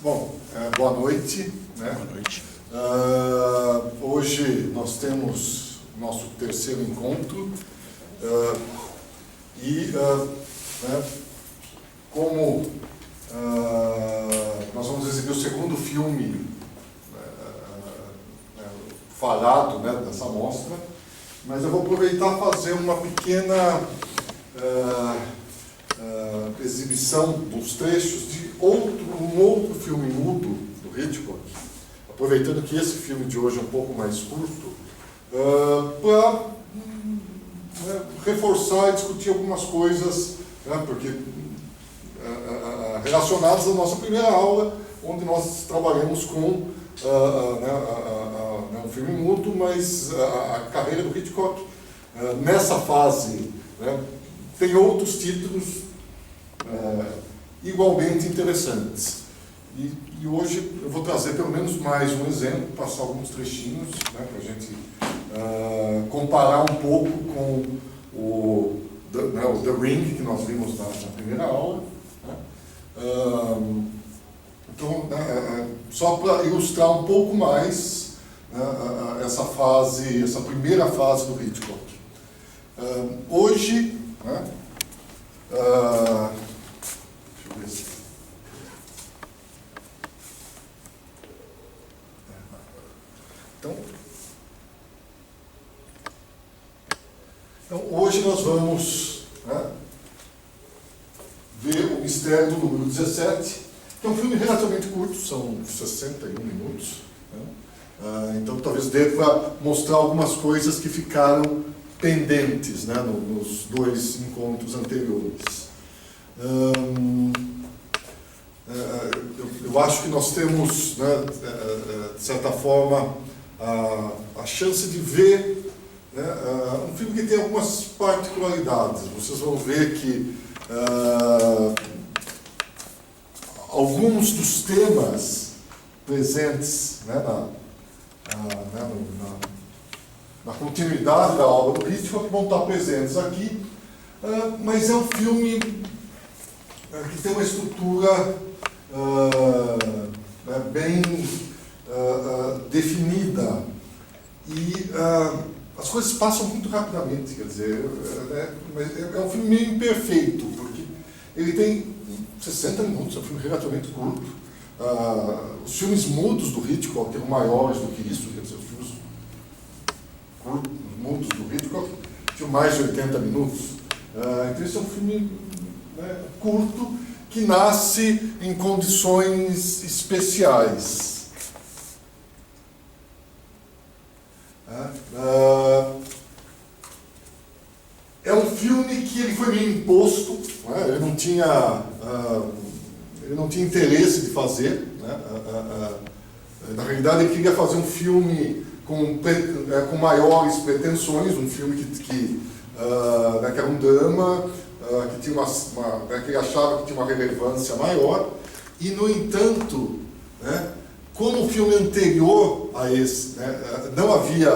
Bom, boa noite. Né? Boa noite. Hoje nós temos nosso terceiro encontro como nós vamos exibir o segundo filme falado, né, dessa mostra, mas eu vou aproveitar e fazer uma pequena exibição dos trechos de um outro filme mudo do Hitchcock, aproveitando que esse filme de hoje é um pouco mais curto, para reforçar e discutir algumas coisas, né, porque relacionadas à nossa primeira aula, onde nós trabalhamos com um filme mudo, mas a carreira do Hitchcock nessa fase, né, tem outros títulos igualmente interessantes. E hoje eu vou trazer pelo menos mais um exemplo, passar alguns trechinhos, né, para a gente comparar um pouco com o The Ring, que nós vimos na primeira aula. Né? Então, só para ilustrar um pouco mais essa primeira fase do Hitchcock. Hoje, né, deixa eu ver se... Então, hoje nós vamos, né, ver O Mistério do Número 17, que é um filme relativamente curto, são 61 minutos. Né? Então, talvez dê para mostrar algumas coisas que ficaram pendentes, né, nos dois encontros anteriores. Eu acho que nós temos, né, de certa forma, a chance de ver, né, um filme que tem algumas particularidades. Vocês vão ver que alguns dos temas presentes, né, na continuidade da obra do Hitchcock vão estar presentes aqui, mas é um filme que tem uma estrutura bem definida e as coisas passam muito rapidamente, quer dizer, é um filme meio imperfeito, porque ele tem 60 minutos, é um filme relativamente curto. Os filmes mudos do Hitchcock eram maiores do que isso, quer dizer, os filmes curtos, mudos do Hitchcock tinham mais de 80 minutos. Então esse é um filme, né, curto, que nasce em condições especiais. É um filme que ele foi meio imposto, né? Ele não tinha interesse de fazer, né? Na realidade ele queria fazer um filme com maiores pretensões, um filme que era um drama, que tinha que ele achava que tinha uma relevância maior, e no entanto, né, como o filme anterior a esse, né, não havia,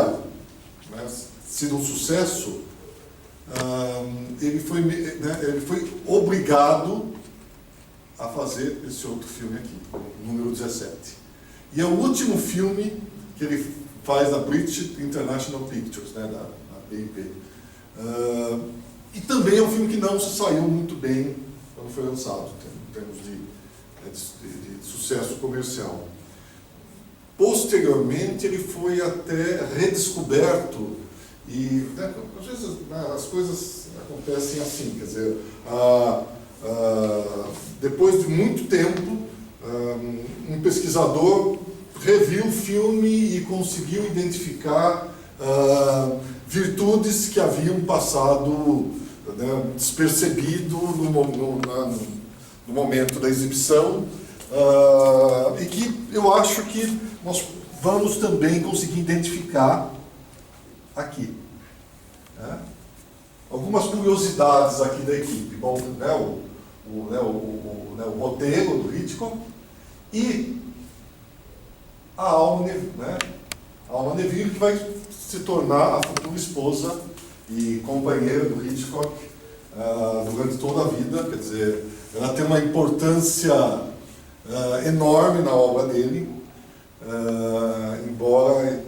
né, sido um sucesso, ele foi obrigado a fazer esse outro filme aqui, o número 17. E é o último filme que ele faz na British International Pictures, né, da BIP. E também é um filme que não se saiu muito bem quando foi lançado, em termos de sucesso comercial. Posteriormente, ele foi até redescoberto e, né, às vezes, né, as coisas acontecem assim, quer dizer, depois de muito tempo, um pesquisador reviu o filme e conseguiu identificar virtudes que haviam passado, né, despercebido no momento da exibição, e que eu acho que nós vamos também conseguir identificar aqui. Né? Algumas curiosidades aqui da equipe. Bom, né, o roteiro do Hitchcock e a Alma Neville, que vai se tornar a futura esposa e companheira do Hitchcock durante toda a vida. Quer dizer, ela tem uma importância enorme na obra dele, embora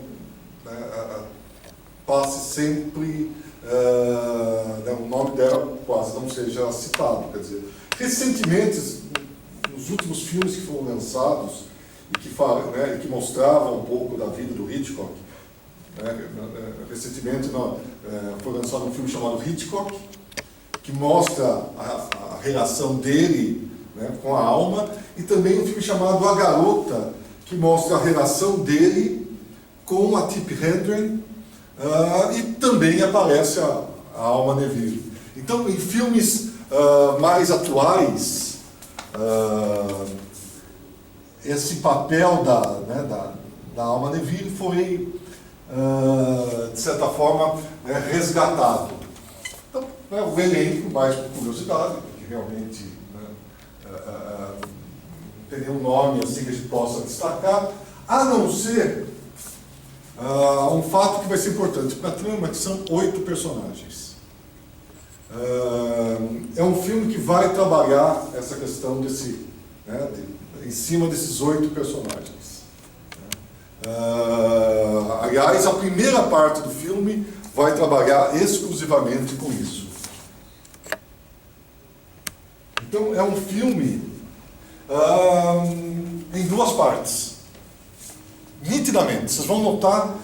passe sempre, o nome dela quase não seja citado. Quer dizer, recentemente, nos últimos filmes que foram lançados e que mostravam um pouco da vida do Hitchcock, recentemente foi lançado um filme chamado Hitchcock, que mostra a relação dele, com a alma, e também um filme chamado A Garota, que mostra a relação dele com a Tippi Hedren, e também aparece a alma Neville. Então, em filmes mais atuais, esse papel da alma Neville foi, de certa forma, resgatado. Então, o elenco, mais por curiosidade, porque realmente não tem nenhum nome assim que a gente possa destacar, a não ser um fato que vai ser importante para a trama, que são 8 personagens. É um filme que vai trabalhar essa questão em cima desses 8 personagens. Aliás, a primeira parte do filme vai trabalhar exclusivamente com isso. Então, é um filme em 2 partes. Nitidamente, vocês vão notar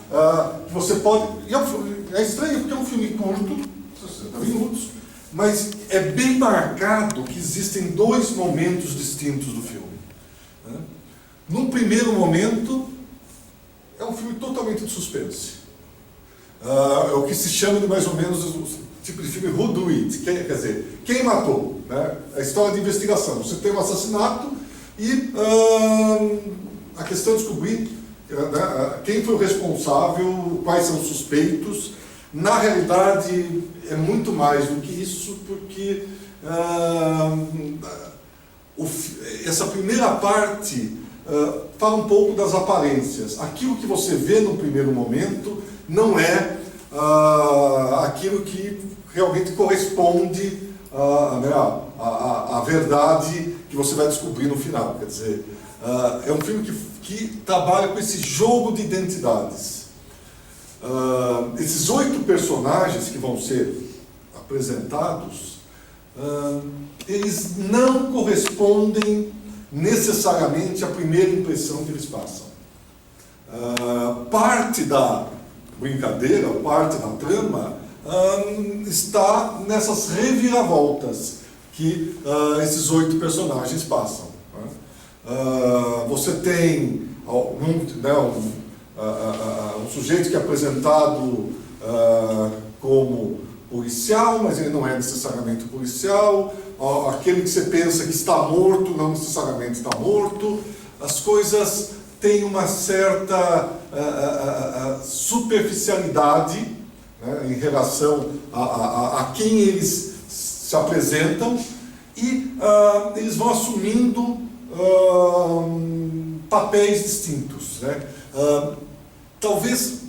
que você pode... É estranho porque é um filme curto, 60 minutos, mas é bem marcado que existem 2 momentos distintos do filme. Num primeiro momento, é um filme totalmente de suspense. É o que se chama de mais ou menos o tipo de filme Who Do It? Quer dizer, quem matou? A história de investigação. Você tem um assassinato e a questão é descobrir quem foi o responsável, quais são os suspeitos. Na realidade, é muito mais do que isso, porque essa primeira parte fala um pouco das aparências. Aquilo que você vê no primeiro momento não é aquilo que realmente corresponde à verdade que você vai descobrir no final. Quer dizer, é um filme que trabalha com esse jogo de identidades. Esses 8 personagens que vão ser apresentados, eles não correspondem necessariamente à primeira impressão que eles passam. Parte da brincadeira, parte da trama, está nessas reviravoltas que esses 8 personagens passam. Você tem um sujeito que é apresentado como policial, mas ele não é necessariamente policial. Aquele que você pensa que está morto, não necessariamente está morto. As coisas têm uma certa superficialidade, em relação a quem eles se apresentam, e eles vão assumindo papéis distintos. Talvez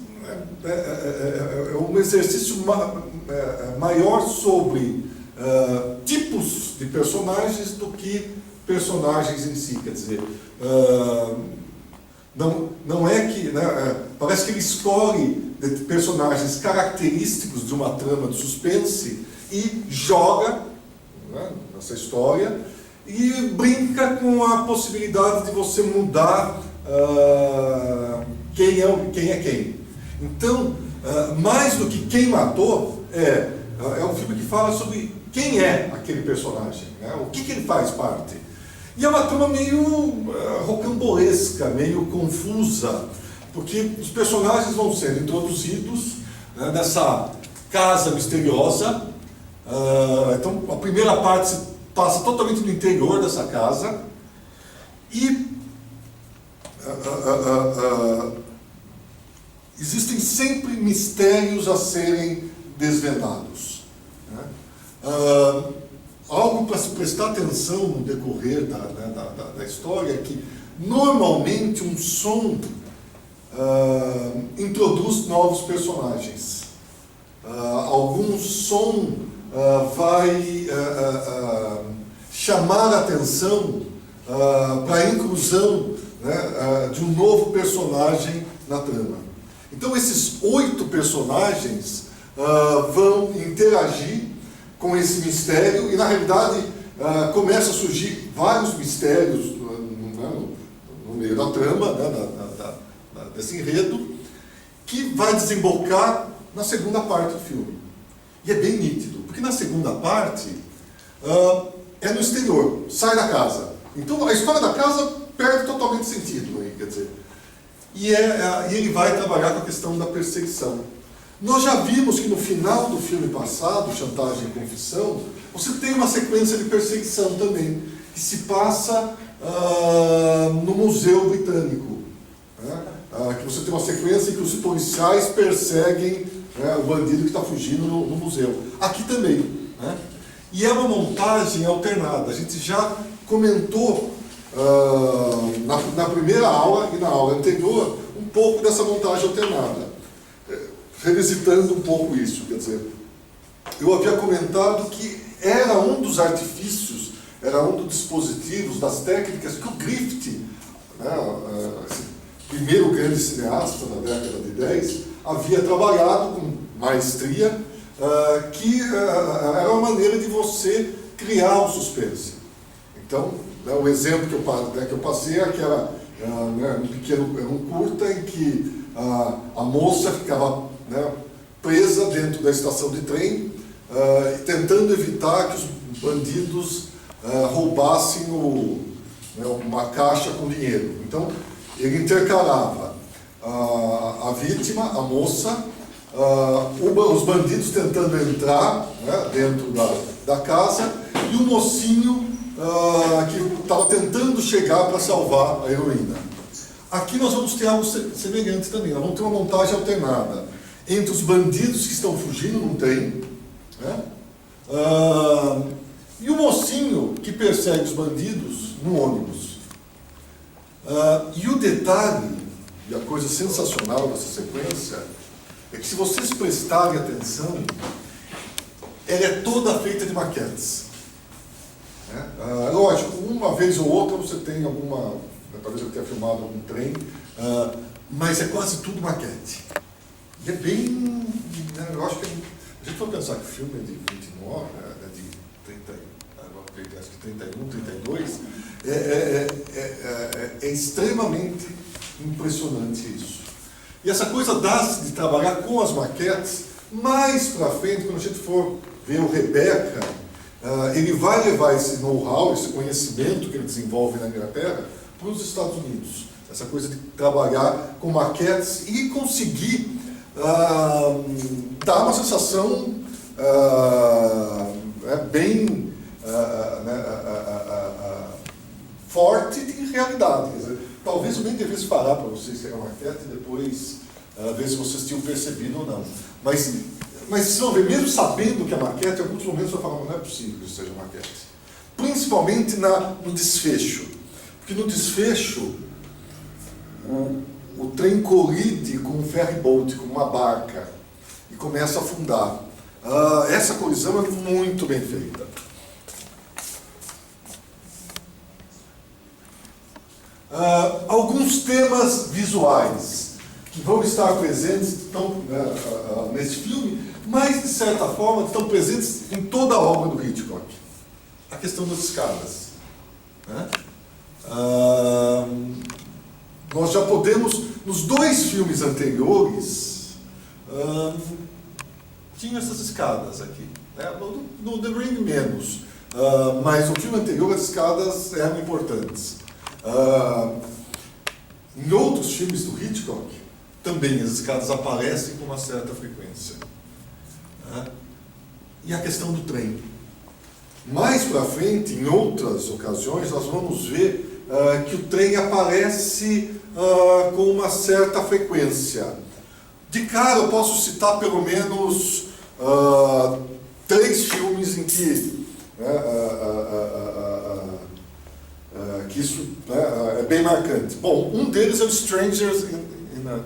um exercício maior sobre tipos de personagens do que personagens em si. Quer dizer, não é que... parece que ele escolhe personagens característicos de uma trama de suspense e joga nessa história e brinca com a possibilidade de você mudar quem é quem. Então, mais do que quem matou, é um filme que fala sobre quem é aquele personagem, o que ele faz parte. E é uma trama meio rocambolesca, meio confusa, porque os personagens vão sendo introduzidos nessa casa misteriosa. Então, a primeira parte se passa totalmente no interior dessa casa e existem sempre mistérios a serem desvendados. Algo para se prestar atenção no decorrer da história é que, normalmente, um som introduz novos personagens. Algum som vai chamar a atenção para a inclusão, né, de um novo personagem na trama. Então esses 8 personagens vão interagir com esse mistério e, na realidade, começa a surgir vários mistérios no meio da trama, né, desse enredo, que vai desembocar na segunda parte do filme. E é bem nítido, porque na segunda parte é no exterior, sai da casa. Então a história da casa perde totalmente sentido aí, quer dizer. E ele vai trabalhar com a questão da perseguição. Nós já vimos que no final do filme passado, Chantagem e Confissão, você tem uma sequência de perseguição também, que se passa no Museu Britânico. Né? Que você tem uma sequência em que os policiais perseguem, né, o bandido que está fugindo no museu. Aqui também. Né? E é uma montagem alternada. A gente já comentou na primeira aula e na aula anterior um pouco dessa montagem alternada. Revisitando um pouco isso, quer dizer, eu havia comentado que era um dos artifícios, era um dos dispositivos, das técnicas que o Griffith, né, esse primeiro grande cineasta na década de 10, havia trabalhado com maestria, que era uma maneira de você criar o suspense. Então, né, o exemplo que eu passei é que era um curta em que a moça ficava, né, presa dentro da estação de trem, tentando evitar que os bandidos roubassem uma caixa com dinheiro. Então, ele intercalava a vítima, a moça, os bandidos tentando entrar, né, dentro da casa, e o mocinho que estava tentando chegar para salvar a heroína. Aqui nós vamos ter algo semelhante também. Nós vamos ter uma montagem alternada entre os bandidos que estão fugindo num trem, né, e o mocinho que persegue os bandidos no ônibus. E o detalhe, e a coisa sensacional dessa sequência, é que se vocês prestarem atenção, ela é toda feita de maquetes. Lógico, uma vez ou outra você tem alguma, talvez eu tenha filmado algum trem, mas é quase tudo maquete. E é bem, eu acho que a gente for pensar que o filme é de 29, é de 30, acho que 31, 32, é extremamente impressionante isso. E essa coisa de trabalhar com as maquetes, mais para frente, quando a gente for ver o Rebecca, ele vai levar esse know-how, esse conhecimento que ele desenvolve na Inglaterra, para os Estados Unidos. Essa coisa de trabalhar com maquetes e conseguir dar uma sensação bem forte de realidade. Quer dizer, talvez eu nem devesse parar para vocês que era maquete e depois ver se vocês tinham percebido ou não. Mas vocês vão ver, mesmo sabendo que é maquete, em alguns momentos você vai falar, não é possível que isso seja maquete. Principalmente no desfecho. Porque no desfecho, o trem colide com um ferryboat, com uma barca, e começa a afundar. Essa colisão é muito bem feita. Alguns temas visuais que vão estar presentes nesse filme, mas de certa forma estão presentes em toda a obra do Hitchcock. A questão das escadas. Né? Nós já podemos, nos 2 filmes anteriores, tinham essas escadas aqui. Né? No The Ring menos, mas no filme anterior as escadas eram importantes. Em outros filmes do Hitchcock, também as escadas aparecem com uma certa frequência. E a questão do trem. Mais para frente, em outras ocasiões, nós vamos ver que o trem aparece com uma certa frequência. De cara, eu posso citar pelo menos 3 filmes em que isso é bem marcante. Bom, um deles é o Strangers não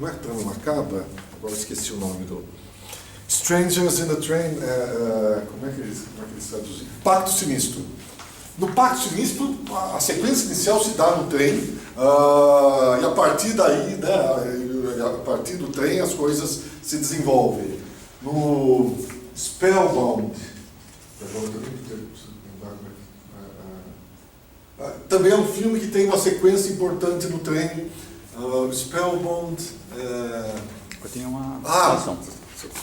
é Trama Macabra? Agora esqueci o nome do... Strangers in the Train, como é que eles traduziram? Pacto Sinistro. No Pacto Sinistro, a sequência inicial se dá no trem, e a partir daí, né, a partir do trem, as coisas se desenvolvem. No Spellbound, também é um filme que tem uma sequência importante no trem. Spellbound. Eu tenho uma situação.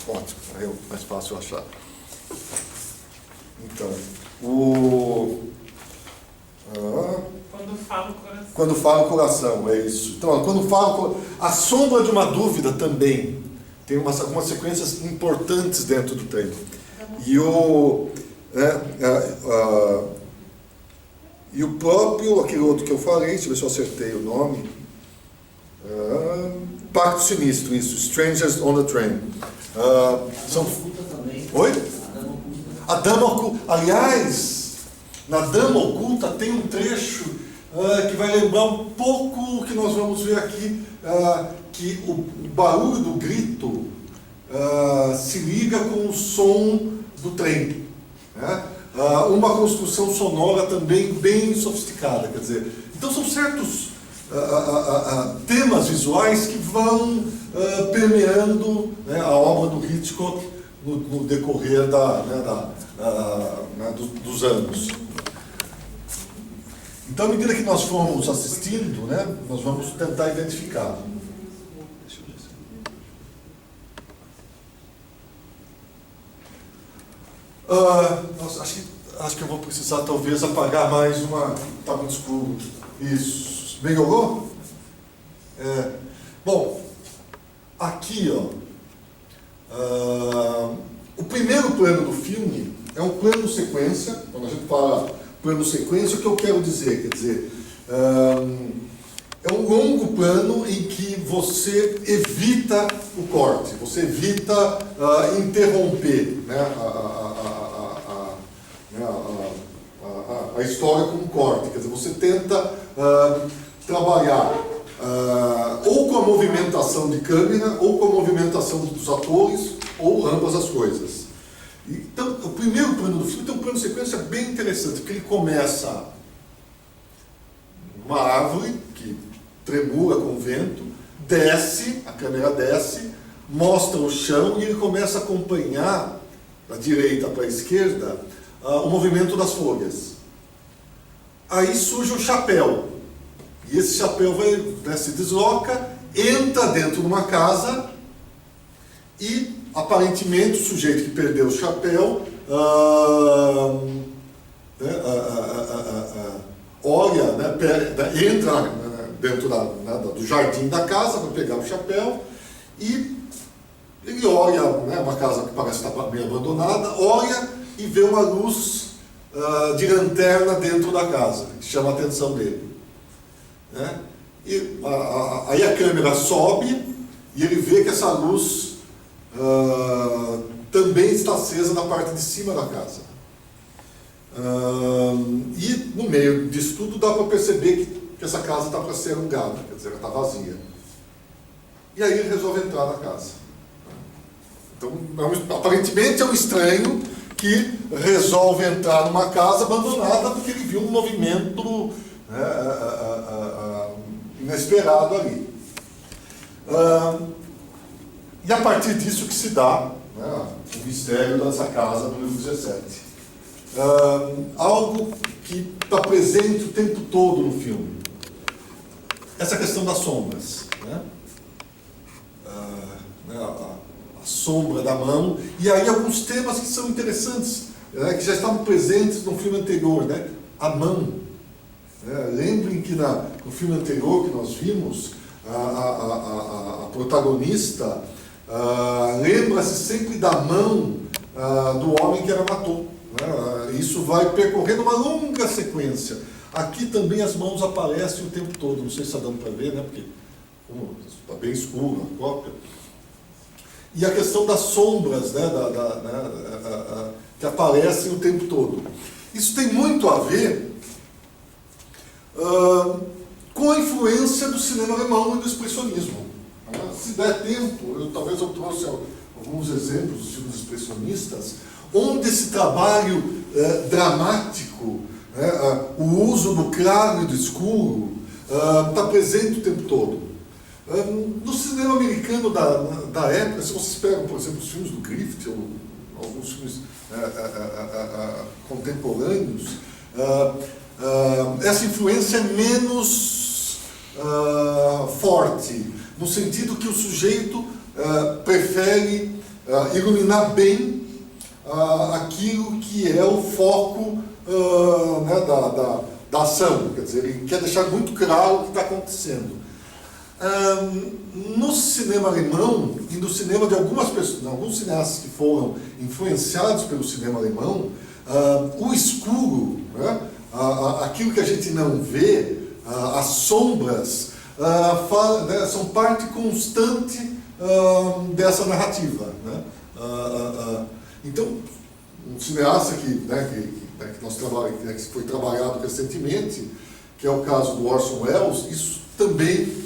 Ótimo, é mais fácil achar. Então, quando fala o coração, é isso. Então, quando fala a sombra de uma dúvida também tem algumas sequências importantes dentro do trem. E e o próprio, aquele outro que eu falei, deixa eu ver se eu acertei o nome. Pacto Sinistro, isso, Strangers on the Train. São... Oi? A Dama Oculta. Aliás, na Dama Oculta tem um trecho que vai lembrar um pouco o que nós vamos ver aqui, que o barulho do grito se liga com o som do trem. Né? Uma construção sonora também bem sofisticada, quer dizer, então são certos temas visuais que vão permeando, né, a obra do Hitchcock no decorrer dos anos. Então, à medida que nós formos assistindo, né, nós vamos tentar identificar. Nossa, acho que eu vou precisar talvez apagar mais uma. Está muito escuro. Isso. Melhorou? Bom, aqui, o primeiro plano do filme é um plano sequência. Quando a gente fala plano sequência, o que eu quero dizer? Quer dizer, é um longo plano em que você evita o corte, você evita interromper, né, a história com um corte. Quer dizer, você tenta trabalhar ou com a movimentação de câmera, ou com a movimentação dos atores, ou ambas as coisas. Então, o primeiro plano do filme tem um plano de sequência bem interessante, porque ele começa numa árvore que tremula com o vento, desce, a câmera desce, mostra o chão e ele começa a acompanhar, da direita para a esquerda, o movimento das folhas. Aí surge um chapéu, e esse chapéu se desloca, entra dentro de uma casa e, aparentemente, o sujeito que perdeu o chapéu olha, né, entra dentro do jardim da casa para pegar o chapéu e ele olha, né, uma casa que parece estar meio abandonada, olha e vê uma luz de lanterna dentro da casa, que chama a atenção dele. Né? E aí a câmera sobe e ele vê que essa luz também está acesa na parte de cima da casa. E no meio disso tudo dá para perceber que essa casa está para ser alugada, quer dizer, ela está vazia. E aí ele resolve entrar na casa. Então, aparentemente é um estranho que resolve entrar numa casa abandonada porque ele viu um movimento inesperado ali. E a partir disso que se dá, né, o mistério dessa casa no livro 17. Algo que está presente o tempo todo no filme. Essa questão das sombras. Né? A sombra da mão. E aí alguns temas que são interessantes, né, que já estavam presentes no filme anterior. Né? A mão. Lembrem que no filme anterior que nós vimos, a protagonista lembra-se sempre da mão do homem que ela matou. Né? Isso vai percorrendo uma longa sequência. Aqui também as mãos aparecem o tempo todo. Não sei se está dando para ver, né? Porque está bem escuro a cópia. E a questão das sombras, né? Que aparecem o tempo todo. Isso tem muito a ver com a influência do cinema alemão e do expressionismo. Se der tempo, talvez eu trouxe alguns exemplos dos filmes expressionistas, onde esse trabalho dramático né? O uso do claro e do escuro está presente o tempo todo. No cinema americano da época, se vocês pegam, por exemplo, os filmes do Griffith, ou alguns filmes contemporâneos, essa influência é menos forte, no sentido que o sujeito prefere iluminar bem aquilo que é o foco né, da ação, quer dizer, ele quer deixar muito claro o que está acontecendo. No cinema alemão e no cinema de algumas pessoas, alguns cineastas que foram influenciados pelo cinema alemão, o escuro, né, aquilo que a gente não vê, as sombras, né, são parte constante dessa narrativa, né? Então, um cineasta que foi trabalhado recentemente, que é o caso do Orson Welles, isso também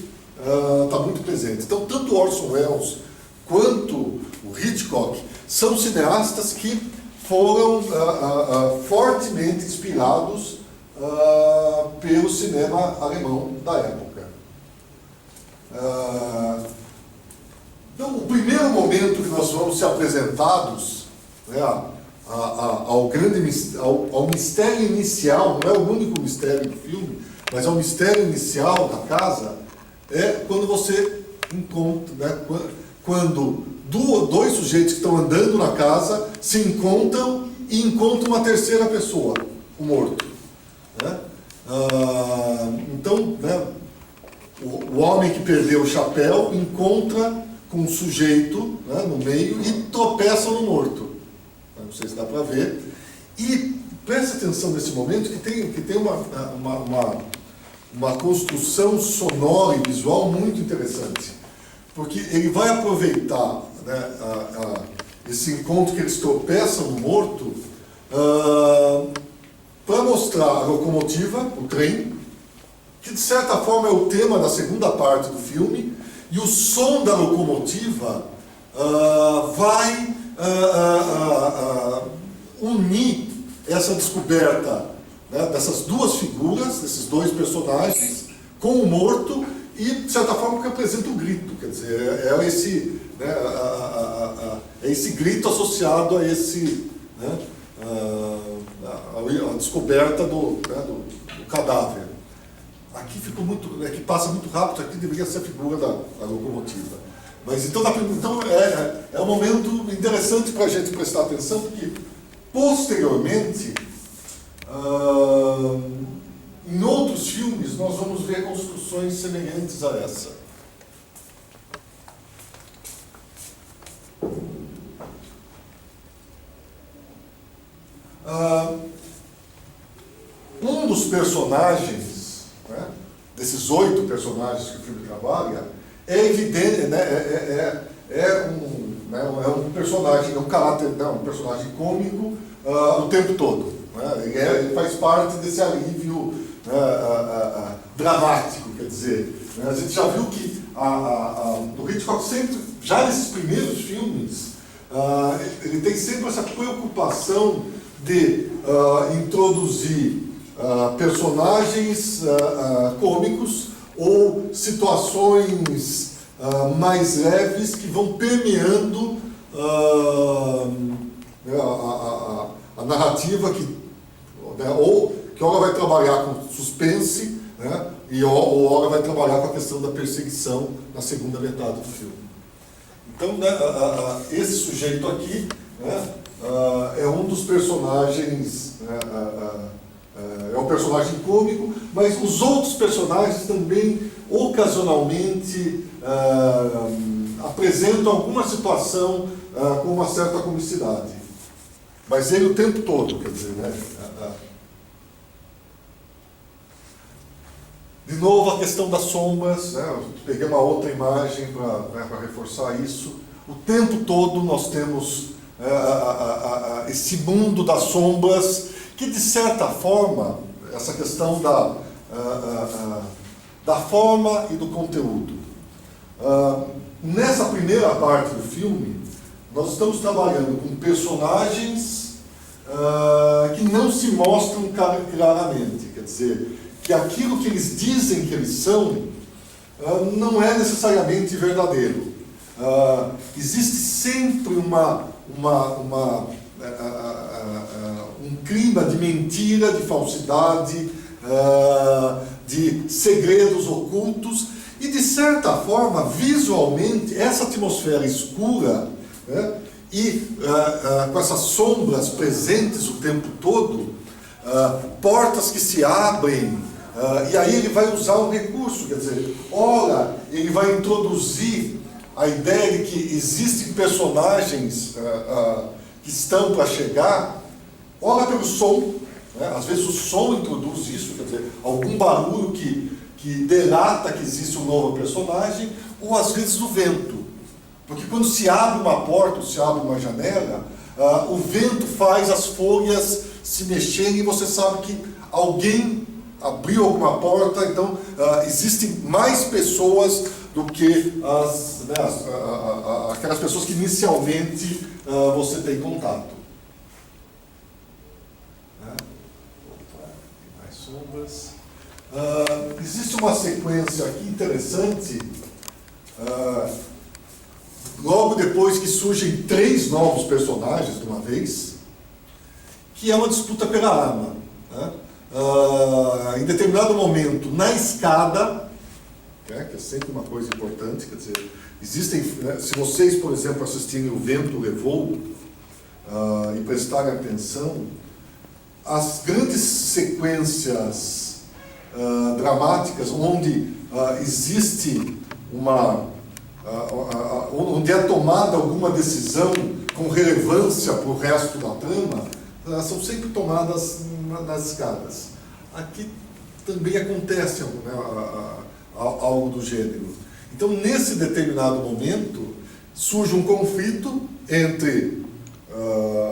está muito presente. Então, tanto Orson Welles quanto o Hitchcock são cineastas que foram fortemente inspirados pelo cinema alemão da época. Então, o primeiro momento que nós vamos ser apresentados, né, ao mistério inicial, não é o único mistério do filme, mas ao mistério inicial da casa, é quando você encontra, né, quando dois sujeitos que estão andando na casa se encontram e encontram uma terceira pessoa, o morto. Né? Então, né, o homem que perdeu o chapéu encontra com um sujeito, né, no meio e tropeça no morto. Não sei se dá para ver. E preste atenção nesse momento que tem uma construção sonora e visual muito interessante. Porque ele vai aproveitar, né, esse encontro que eles tropeçam no morto para mostrar a locomotiva, o trem, que de certa forma é o tema da segunda parte do filme, e o som da locomotiva vai unir essa descoberta, né, dessas duas figuras, desses dois personagens, com o morto, e de certa forma representa o grito, quer dizer, é esse grito associado a esse, né, a descoberta do cadáver. Aqui ficou muito, que passa muito rápido, aqui deveria ser a figura da locomotiva. Mas então é um momento interessante para a gente prestar atenção, porque posteriormente, em outros filmes, nós vamos ver construções semelhantes a essa. Um dos personagens, né, desses 8 personagens que o filme trabalha, é evidente, né, é um personagem, é um caráter, né, um personagem cômico o tempo todo. Né, ele faz parte desse alívio, né, dramático, quer dizer. Né, a gente já viu que o Hitchcock sempre, já nesses primeiros filmes, ele tem sempre essa preocupação de introduzir personagens cômicos ou situações mais leves que vão permeando a narrativa né, ou que ora vai trabalhar com suspense, né, ou ora vai trabalhar com a questão da perseguição na segunda metade do filme. Então, né, esse sujeito aqui, né, é um dos personagens, é um personagem cômico, mas os outros personagens também ocasionalmente apresentam alguma situação com uma certa comicidade. Mas ele o tempo todo, quer dizer, né? De novo a questão das sombras, né? Eu peguei uma outra imagem para reforçar isso. O tempo todo nós temos esse mundo das sombras, que de certa forma, essa questão da forma e do conteúdo. Nessa primeira parte do filme, nós estamos trabalhando com personagens que não se mostram claramente. Quer dizer, que aquilo que eles dizem que eles são não é necessariamente verdadeiro. Existe sempre um clima de mentira, de falsidade, de segredos ocultos, e de certa forma, visualmente, essa atmosfera escura, né, e com essas sombras presentes o tempo todo, portas que se abrem, e aí ele vai usar um recurso, quer dizer, ora, ele vai introduzir a ideia de que existem personagens que estão para chegar, ora pelo som, né? Às vezes o som introduz isso, quer dizer, algum barulho que delata que existe um novo personagem, ou às vezes o vento. Porque quando se abre uma porta, ou se abre uma janela, o vento faz as folhas se mexerem e você sabe que alguém abriu alguma porta, então existem mais pessoas do que aquelas pessoas que inicialmente você tem contato. Tem mais sombras. Existe uma sequência aqui interessante, logo depois que surgem 3 novos personagens de uma vez, que é uma disputa pela arma, né? Em determinado momento, na escada, né, que é sempre uma coisa importante, quer dizer, existem, né, se vocês, por exemplo, assistirem O Vento Levou e prestarem atenção, as grandes sequências dramáticas onde existe onde é tomada alguma decisão com relevância para o resto da trama, são sempre tomadas nas escadas. Aqui também acontece, né, algo do gênero. Então, nesse determinado momento, surge um conflito entre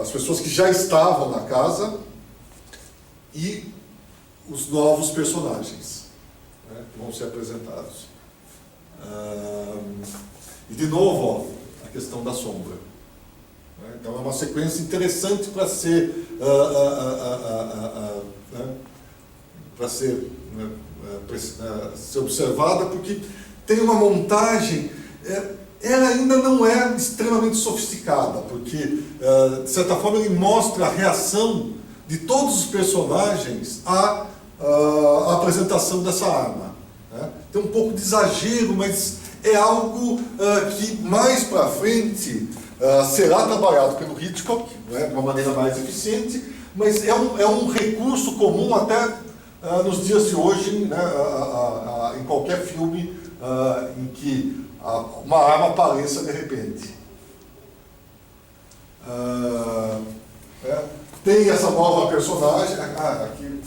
as pessoas que já estavam na casa e os novos personagens, né, que vão ser apresentados. E de novo, a questão da sombra. Então é uma sequência interessante para ser observada, porque tem uma montagem. Ela ainda não é extremamente sofisticada, porque de certa forma ele mostra a reação de todos os personagens à apresentação dessa arma, né? Tem um pouco de exagero, mas é algo que mais para frente será trabalhado pelo Hitchcock, né, de uma maneira mais eficiente, mas é um recurso comum até nos dias de hoje, né, em qualquer filme em que uma arma apareça de repente. Tem essa nova personagem aqui,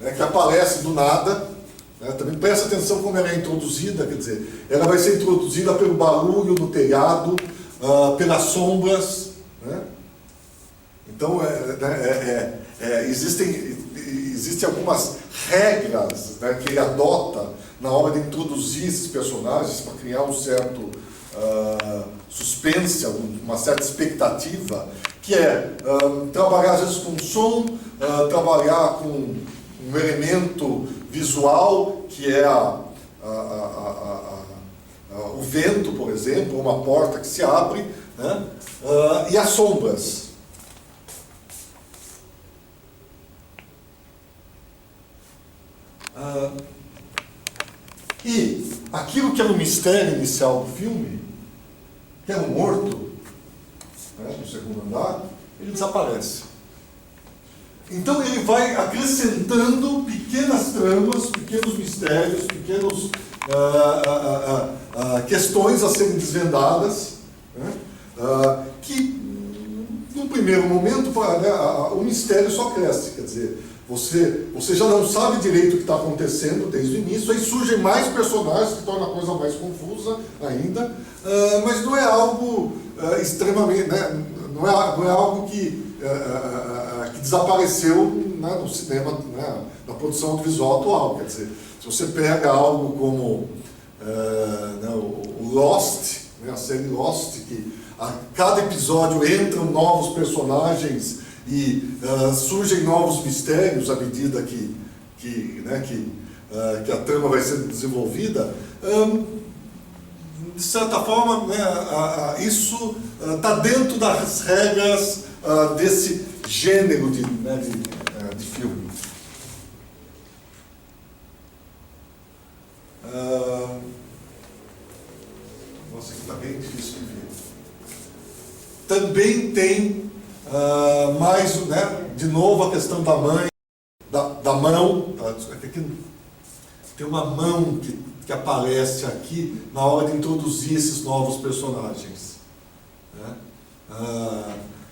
né, que aparece do nada. Também presta atenção como ela é introduzida, quer dizer, ela vai ser introduzida pelo barulho no telhado, pelas sombras, né? Então existem algumas regras, né, que ele adota na hora de introduzir esses personagens para criar um certo suspense, uma certa expectativa, que é trabalhar às vezes com som, trabalhar com um elemento visual, que é o vento, por exemplo, uma porta que se abre, né? E as sombras. E aquilo que era o mistério inicial do filme, que era o morto, né, no segundo andar, ele desaparece. Então ele vai acrescentando pequenas tramas, pequenos mistérios, pequenas questões a serem desvendadas, né, que, no primeiro momento, o mistério só cresce. Quer dizer, você já não sabe direito o que está acontecendo desde o início, aí surgem mais personagens que tornam a coisa mais confusa ainda, mas não é algo extremamente, né, não é algo que desapareceu, né, no cinema, né, na produção audiovisual atual. Quer dizer, se você pega algo como né, o Lost, né, a série Lost, que a cada episódio entram novos personagens e surgem novos mistérios à medida que a trama vai sendo desenvolvida, de certa forma, né, isso está dentro das regras desse gênero de filme. Nossa, aqui está bem difícil de ver. Também tem mais, né, de novo, a questão da mãe, da mão. Aqui tem uma mão que aparece aqui na hora de introduzir esses novos personagens. Né?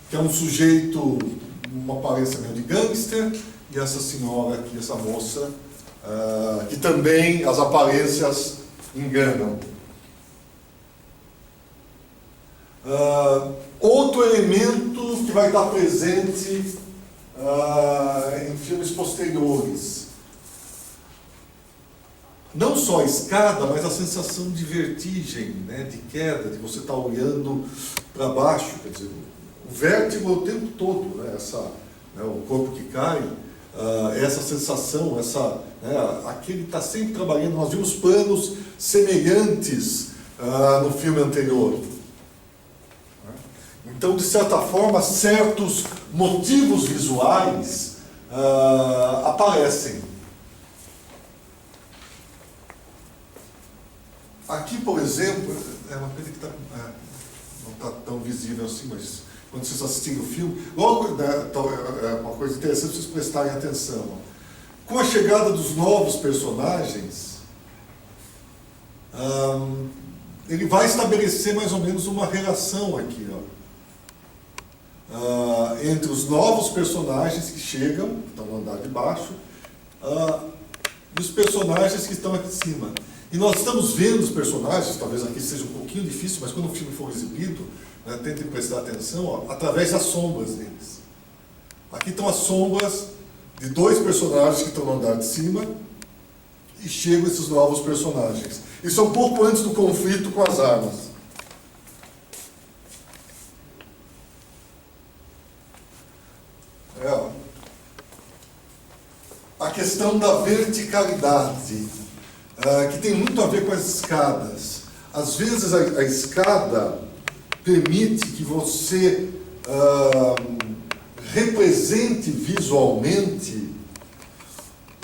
Que é um sujeito, uma aparência meio de gangster, e essa senhora aqui, essa moça, que também as aparências enganam. Outro elemento que vai estar presente em filmes posteriores. Não só a escada, mas a sensação de vertigem, né, de queda, de você estar olhando para baixo, quer dizer, o vértigo o tempo todo, né, o corpo que cai, essa sensação, aquele está sempre trabalhando. Nós vimos planos semelhantes no filme anterior. Então, de certa forma, certos motivos visuais aparecem. Aqui, por exemplo, é uma coisa que não está tão visível assim, mas quando vocês assistirem o filme, logo, né, é uma coisa interessante vocês prestarem atenção. Com a chegada dos novos personagens, ele vai estabelecer mais ou menos uma relação aqui, entre os novos personagens que chegam, que estão no andar de baixo, e os personagens que estão aqui em cima. E nós estamos vendo os personagens, talvez aqui seja um pouquinho difícil, mas quando o filme for exibido, né, tentem prestar atenção, através das sombras deles. Aqui estão as sombras de dois personagens que estão no andar de cima, e chegam esses novos personagens. Isso é um pouco antes do conflito com as armas. A questão da verticalidade, que tem muito a ver com as escadas. Às vezes a escada permite que você represente visualmente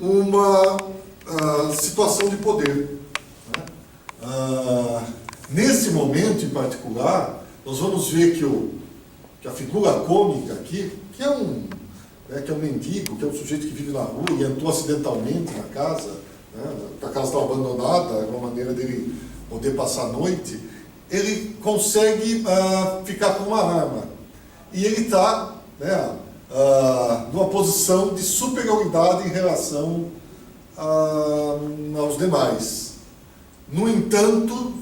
uma situação de poder. Né? Nesse momento em particular, nós vamos ver que a figura cômica aqui, que é um mendigo, que é um sujeito que vive na rua e entrou acidentalmente na casa, né? A casa estava abandonada, era uma maneira dele poder passar a noite, ele consegue ficar com uma arma. E ele está, né, numa posição de superioridade em relação aos demais. No entanto,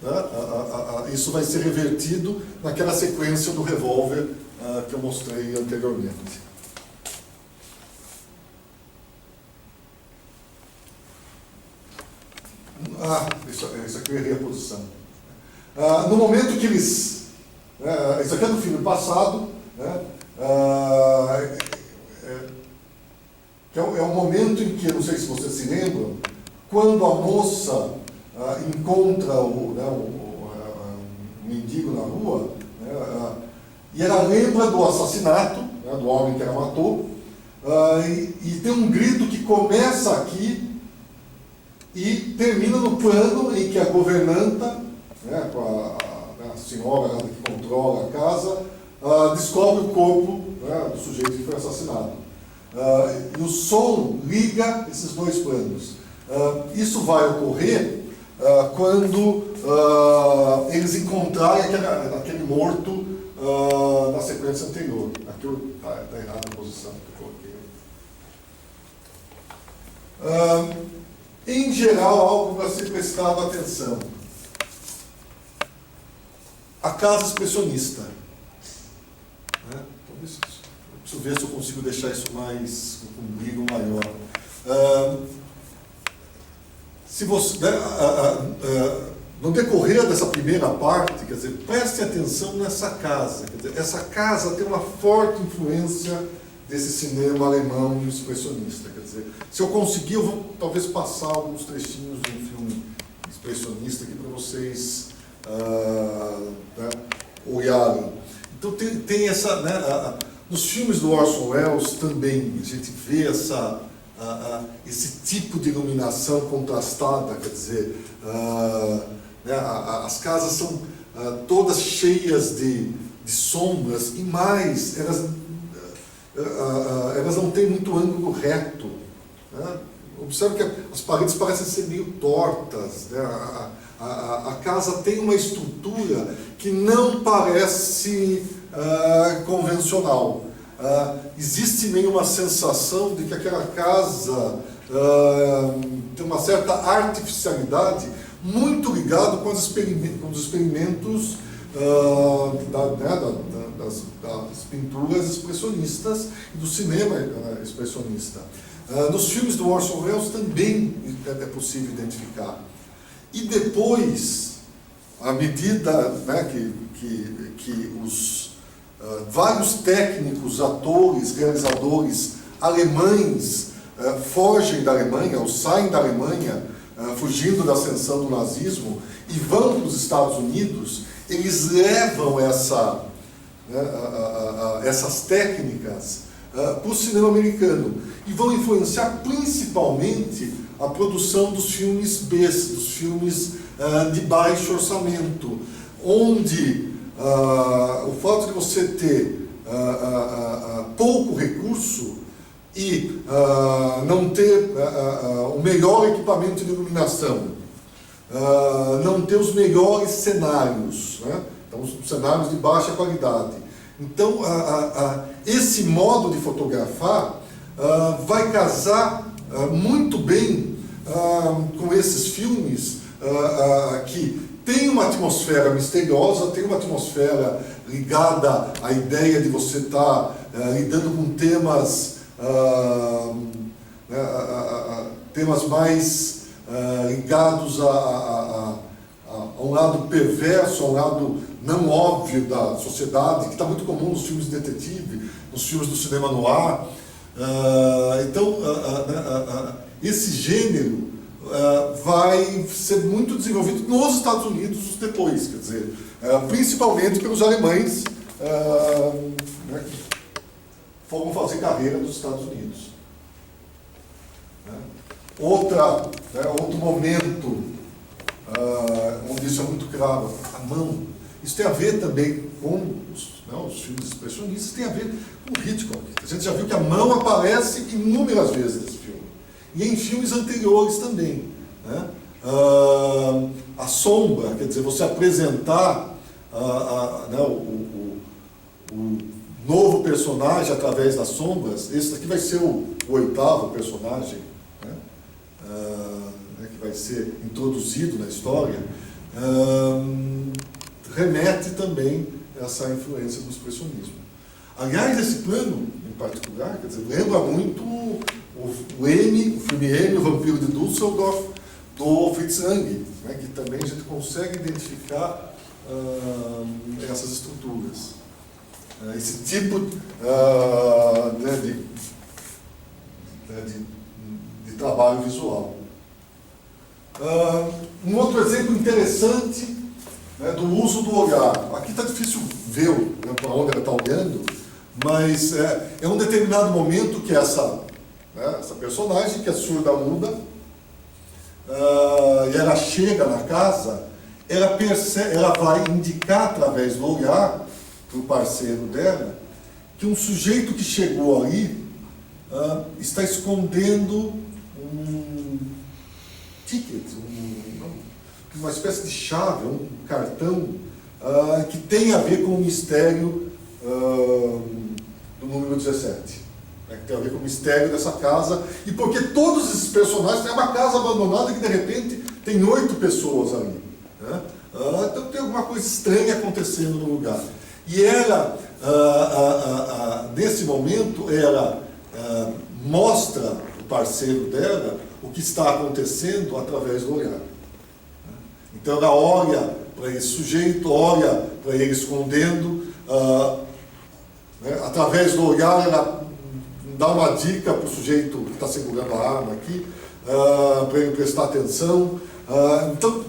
né, isso vai ser revertido naquela sequência do revólver que eu mostrei anteriormente. Isso aqui eu errei a posição. No momento que eles... isso aqui é do filme passado, né, que é um momento em que, não sei se vocês se lembram, quando a moça encontra o mendigo na rua, né, e ela lembra do assassinato, né, do homem que ela matou, e tem um grito que começa aqui e termina no plano em que a governanta, né, com a senhora que controla a casa, descobre o corpo, né, do sujeito que foi assassinado. E o som liga esses dois planos. Isso vai ocorrer quando eles encontrarem aquele morto na sequência anterior. Aqui está errada a posição que eu coloquei. Em geral, algo para ser prestado atenção. A casa expressionista. Né? Preciso ver se eu consigo deixar isso mais com um brilho maior. Se você, no decorrer dessa primeira parte, quer dizer, preste atenção nessa casa. Quer dizer, essa casa tem uma forte influência desse cinema alemão expressionista. Quer dizer, se eu conseguir, eu vou talvez passar alguns trechinhos de um filme expressionista aqui para vocês né, olharem. Então tem essa, né, nos filmes do Orson Welles também a gente vê esse tipo de iluminação contrastada, quer dizer, né, as casas são todas cheias de sombras e mais, elas não têm muito ângulo reto. Né? Observe que as paredes parecem ser meio tortas, né? A casa tem uma estrutura que não parece convencional. Existe meio uma sensação de que aquela casa tem uma certa artificialidade muito ligado com os experimentos das pinturas expressionistas e do cinema expressionista. Nos filmes do Orson Welles também é possível identificar. E depois, à medida, né, que os vários técnicos, atores, realizadores alemães fogem da Alemanha, ou saem da Alemanha, fugindo da ascensão do nazismo, e vão para os Estados Unidos, eles levam essas técnicas para o cinema americano e vão influenciar principalmente a produção dos filmes B, dos filmes de baixo orçamento, onde o fato de você ter pouco recurso e não ter o melhor equipamento de iluminação, não ter os melhores cenários, né? Então, os cenários de baixa qualidade. Então, esse modo de fotografar vai casar muito bem com esses filmes que tem uma atmosfera misteriosa, tem uma atmosfera ligada à ideia de você estar lidando com temas mais ligados a um lado perverso, a um lado não óbvio da sociedade, que está muito comum nos filmes de detetive, nos filmes do cinema noir. Então, esse gênero vai ser muito desenvolvido nos Estados Unidos depois, quer dizer, principalmente pelos alemães né, que foram fazer carreira nos Estados Unidos. Outro momento onde isso é muito claro, a mão. Isso tem a ver também com os filmes expressionistas, tem a ver com Hitchcock. A gente já viu que a mão aparece inúmeras vezes nesse filme. E em filmes anteriores também. Né? A sombra, quer dizer, você apresentar o novo personagem através das sombras. Esse daqui vai ser o oitavo personagem, né? Que vai ser introduzido na história. Remete também a essa influência do expressionismo. Aliás, esse plano, em particular, quer dizer, lembra muito o M, o filme M, O Vampiro de Düsseldorf, do Fritz Lang, né, que também a gente consegue identificar essas estruturas. Esse tipo de trabalho visual. Um outro exemplo interessante, né, do uso do olhar. Aqui está difícil ver, né, para onde ela está olhando, mas é um determinado momento que essa personagem, que é surda-muda, e ela chega na casa, ela vai indicar através do olhar para o parceiro dela que um sujeito que chegou ali está escondendo um ticket, uma espécie de chave, um cartão que tem a ver com o mistério do número 17. Que tem a ver com o mistério dessa casa, e porque todos esses personagens têm uma casa abandonada que de repente tem 8 pessoas ali. Né? Então tem alguma coisa estranha acontecendo no lugar. E ela, nesse momento, ela mostra o parceiro dela o que está acontecendo através do olhar. Então ela olha para esse sujeito, olha para ele escondendo, né? Através do olhar ela dá uma dica para o sujeito que está segurando a arma aqui, para ele prestar atenção. Então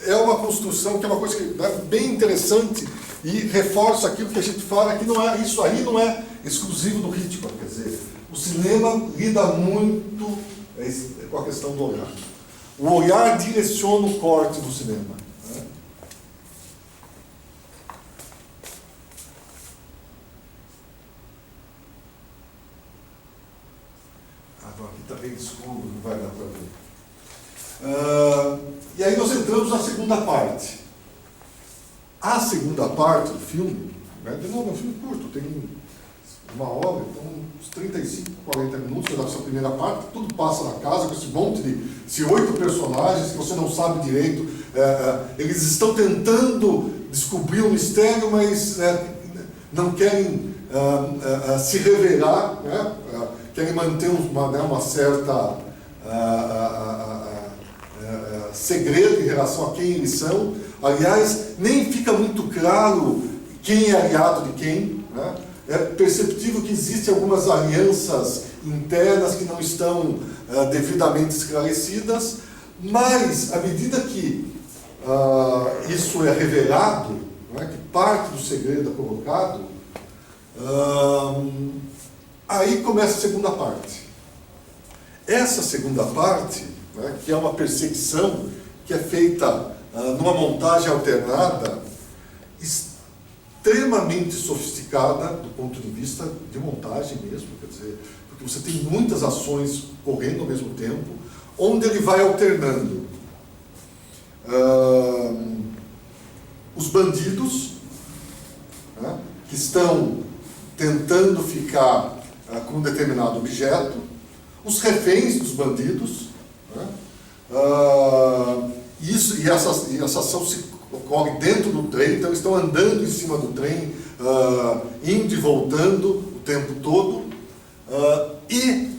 é uma construção que é uma coisa que é bem interessante e reforça aquilo que a gente fala, que não é, isso aí não é exclusivo do Hitchcock, quer dizer, o cinema lida muito com a questão do olhar. O olhar direciona o corte do cinema. Né? Aqui está bem escuro, não vai dar para ver. E aí nós entramos na segunda parte. A segunda parte do filme, né, de novo, é um filme curto, tem 1 hora, então uns 35, 40 minutos dessa primeira parte, tudo passa na casa com esse monte de 8 personagens que você não sabe direito. Eles estão tentando descobrir o mistério, mas não querem se revelar, né, querem manter uma certa segredo em relação a quem eles são. Aliás, nem fica muito claro quem é aliado de quem, né? É perceptível que existem algumas alianças internas que não estão devidamente esclarecidas, mas à medida que isso é revelado, né, que parte do segredo é colocado, aí começa a segunda parte. Essa segunda parte, né, que é uma perseguição que é feita numa montagem alternada, extremamente sofisticada do ponto de vista de montagem mesmo, quer dizer, porque você tem muitas ações correndo ao mesmo tempo, onde ele vai alternando os bandidos, né, que estão tentando ficar com um determinado objeto, os reféns dos bandidos, né, e essa ação ocorre dentro do trem, então eles estão andando em cima do trem, indo e voltando o tempo todo, e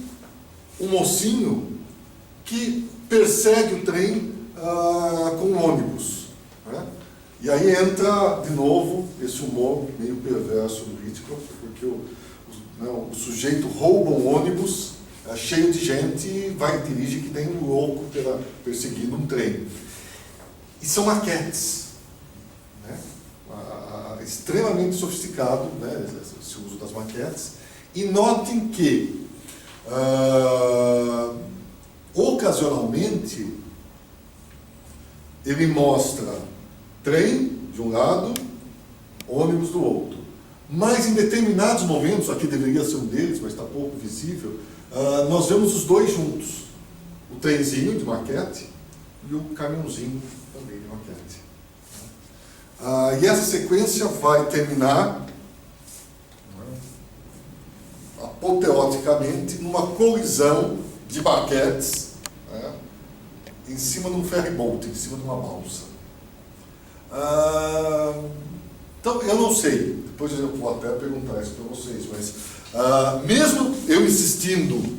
um mocinho que persegue o trem com um ônibus. Né? E aí entra de novo esse humor meio perverso do Hitchcock, porque o sujeito rouba um ônibus cheio de gente e vai dirigir que nem um louco perseguindo um trem. E são maquetes, né? Extremamente sofisticado, né, esse uso das maquetes. E notem que, ocasionalmente, ele mostra trem de um lado, ônibus do outro. Mas em determinados momentos, aqui deveria ser um deles, mas está pouco visível, nós vemos os dois juntos. O trenzinho de maquete e o caminhãozinho também de maquete. E essa sequência vai terminar apoteoticamente numa colisão de maquetes, né, em cima de um ferryboat, em cima de uma balsa. Então, eu não sei, depois eu vou até perguntar isso para vocês, mas mesmo eu insistindo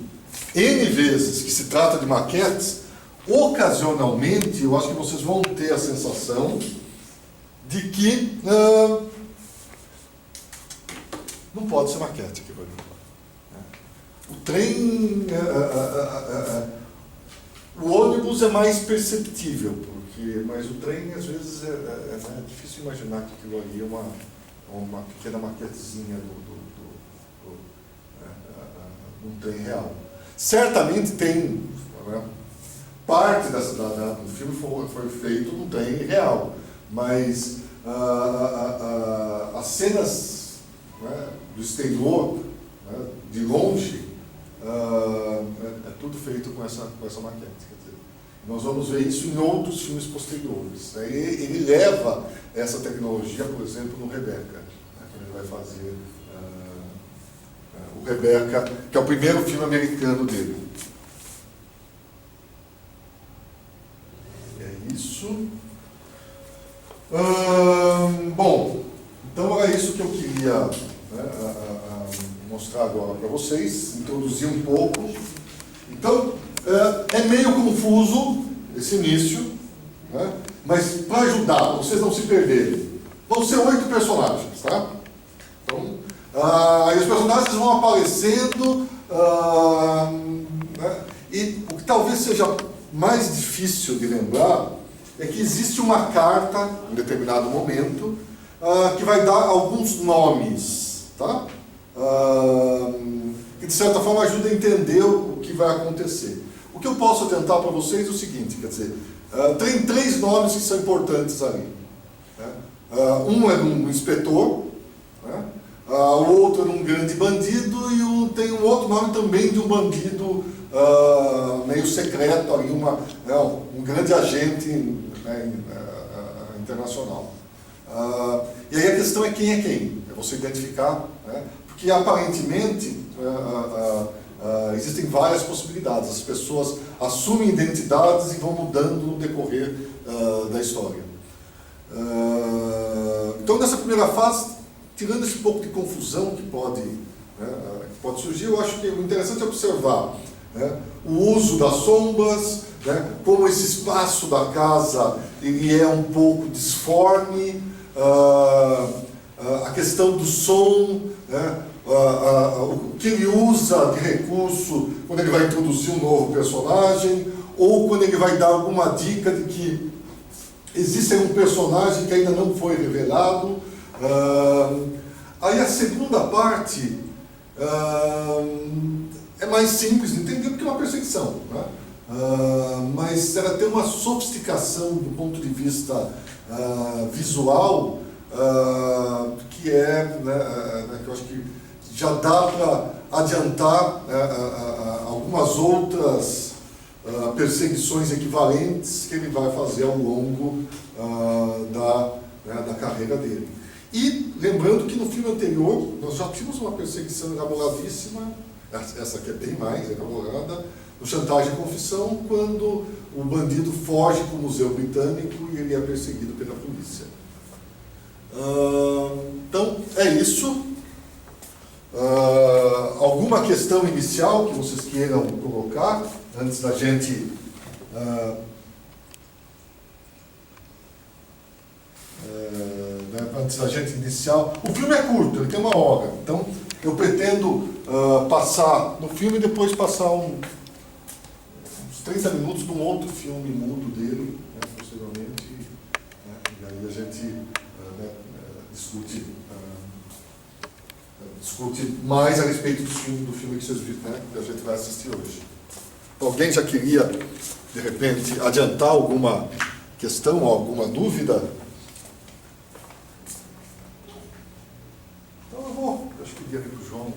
N vezes que se trata de maquetes, ocasionalmente eu acho que vocês vão ter a sensação de que não pode ser maquete aqui, o trem, o ônibus é mais perceptível, mas o trem às vezes é difícil imaginar que aquilo ali é uma pequena maquetezinha de um trem real. Certamente tem, né, parte do filme foi feito num trem real, mas as cenas, né, do exterior, né, de longe, é tudo feito com essa maquete. Quer dizer, nós vamos ver isso em outros filmes posteriores. Né? Ele leva essa tecnologia, por exemplo, no Rebecca, né, quando ele vai fazer o Rebecca, que é o primeiro filme americano dele. É isso. Bom, então era isso que eu queria, né, mostrar agora para vocês, introduzir um pouco. Então, é meio confuso esse início, né? Mas para ajudar, vocês não se perderem, vão ser 8 personagens, tá? Então, e os personagens vão aparecendo, né? E o que talvez seja mais difícil de lembrar é que existe uma carta, em determinado momento, que vai dar alguns nomes, tá? Que de certa forma ajuda a entender o que vai acontecer. O que eu posso adiantar para vocês é o seguinte, quer dizer, tem 3 nomes que são importantes ali. Né? Um é de um inspetor, né? O outro é de um grande bandido e tem um outro nome também de um bandido meio secreto, ali, um grande agente, né, internacional. E aí a questão é quem, é você identificar, né? Porque aparentemente existem várias possibilidades, as pessoas assumem identidades e vão mudando no decorrer da história. Então nessa primeira fase, tirando esse pouco de confusão que pode surgir, eu acho que o interessante é observar, né, o uso das sombras, né, como esse espaço da casa ele é um pouco disforme, a questão do som, né, o que ele usa de recurso quando ele vai introduzir um novo personagem, ou quando ele vai dar alguma dica de que existe um personagem que ainda não foi revelado. Aí a segunda parte é mais simples de entender porque é uma perseguição, né? Mas ela tem uma sofisticação do ponto de vista visual que que eu acho que já dá para adiantar algumas outras perseguições equivalentes que ele vai fazer ao longo da carreira dele. E lembrando que no filme anterior nós já tínhamos uma perseguição elaboradíssima, essa aqui é bem mais elaborada, no Chantagem e Confissão, quando o bandido foge para o Museu Britânico e ele é perseguido pela polícia. Então é isso. Alguma questão inicial que vocês queiram colocar antes da gente iniciar? O filme é curto, ele tem 1 hora, então eu pretendo passar no filme e depois passar uns 30 minutos de um outro filme mudo dele, né, possivelmente, né, e aí a gente discute mais a respeito do filme que vocês viram, né, que a gente vai assistir hoje. Alguém já queria, de repente, adiantar alguma questão, alguma dúvida? Então eu vou, acho que pedir aqui para o João.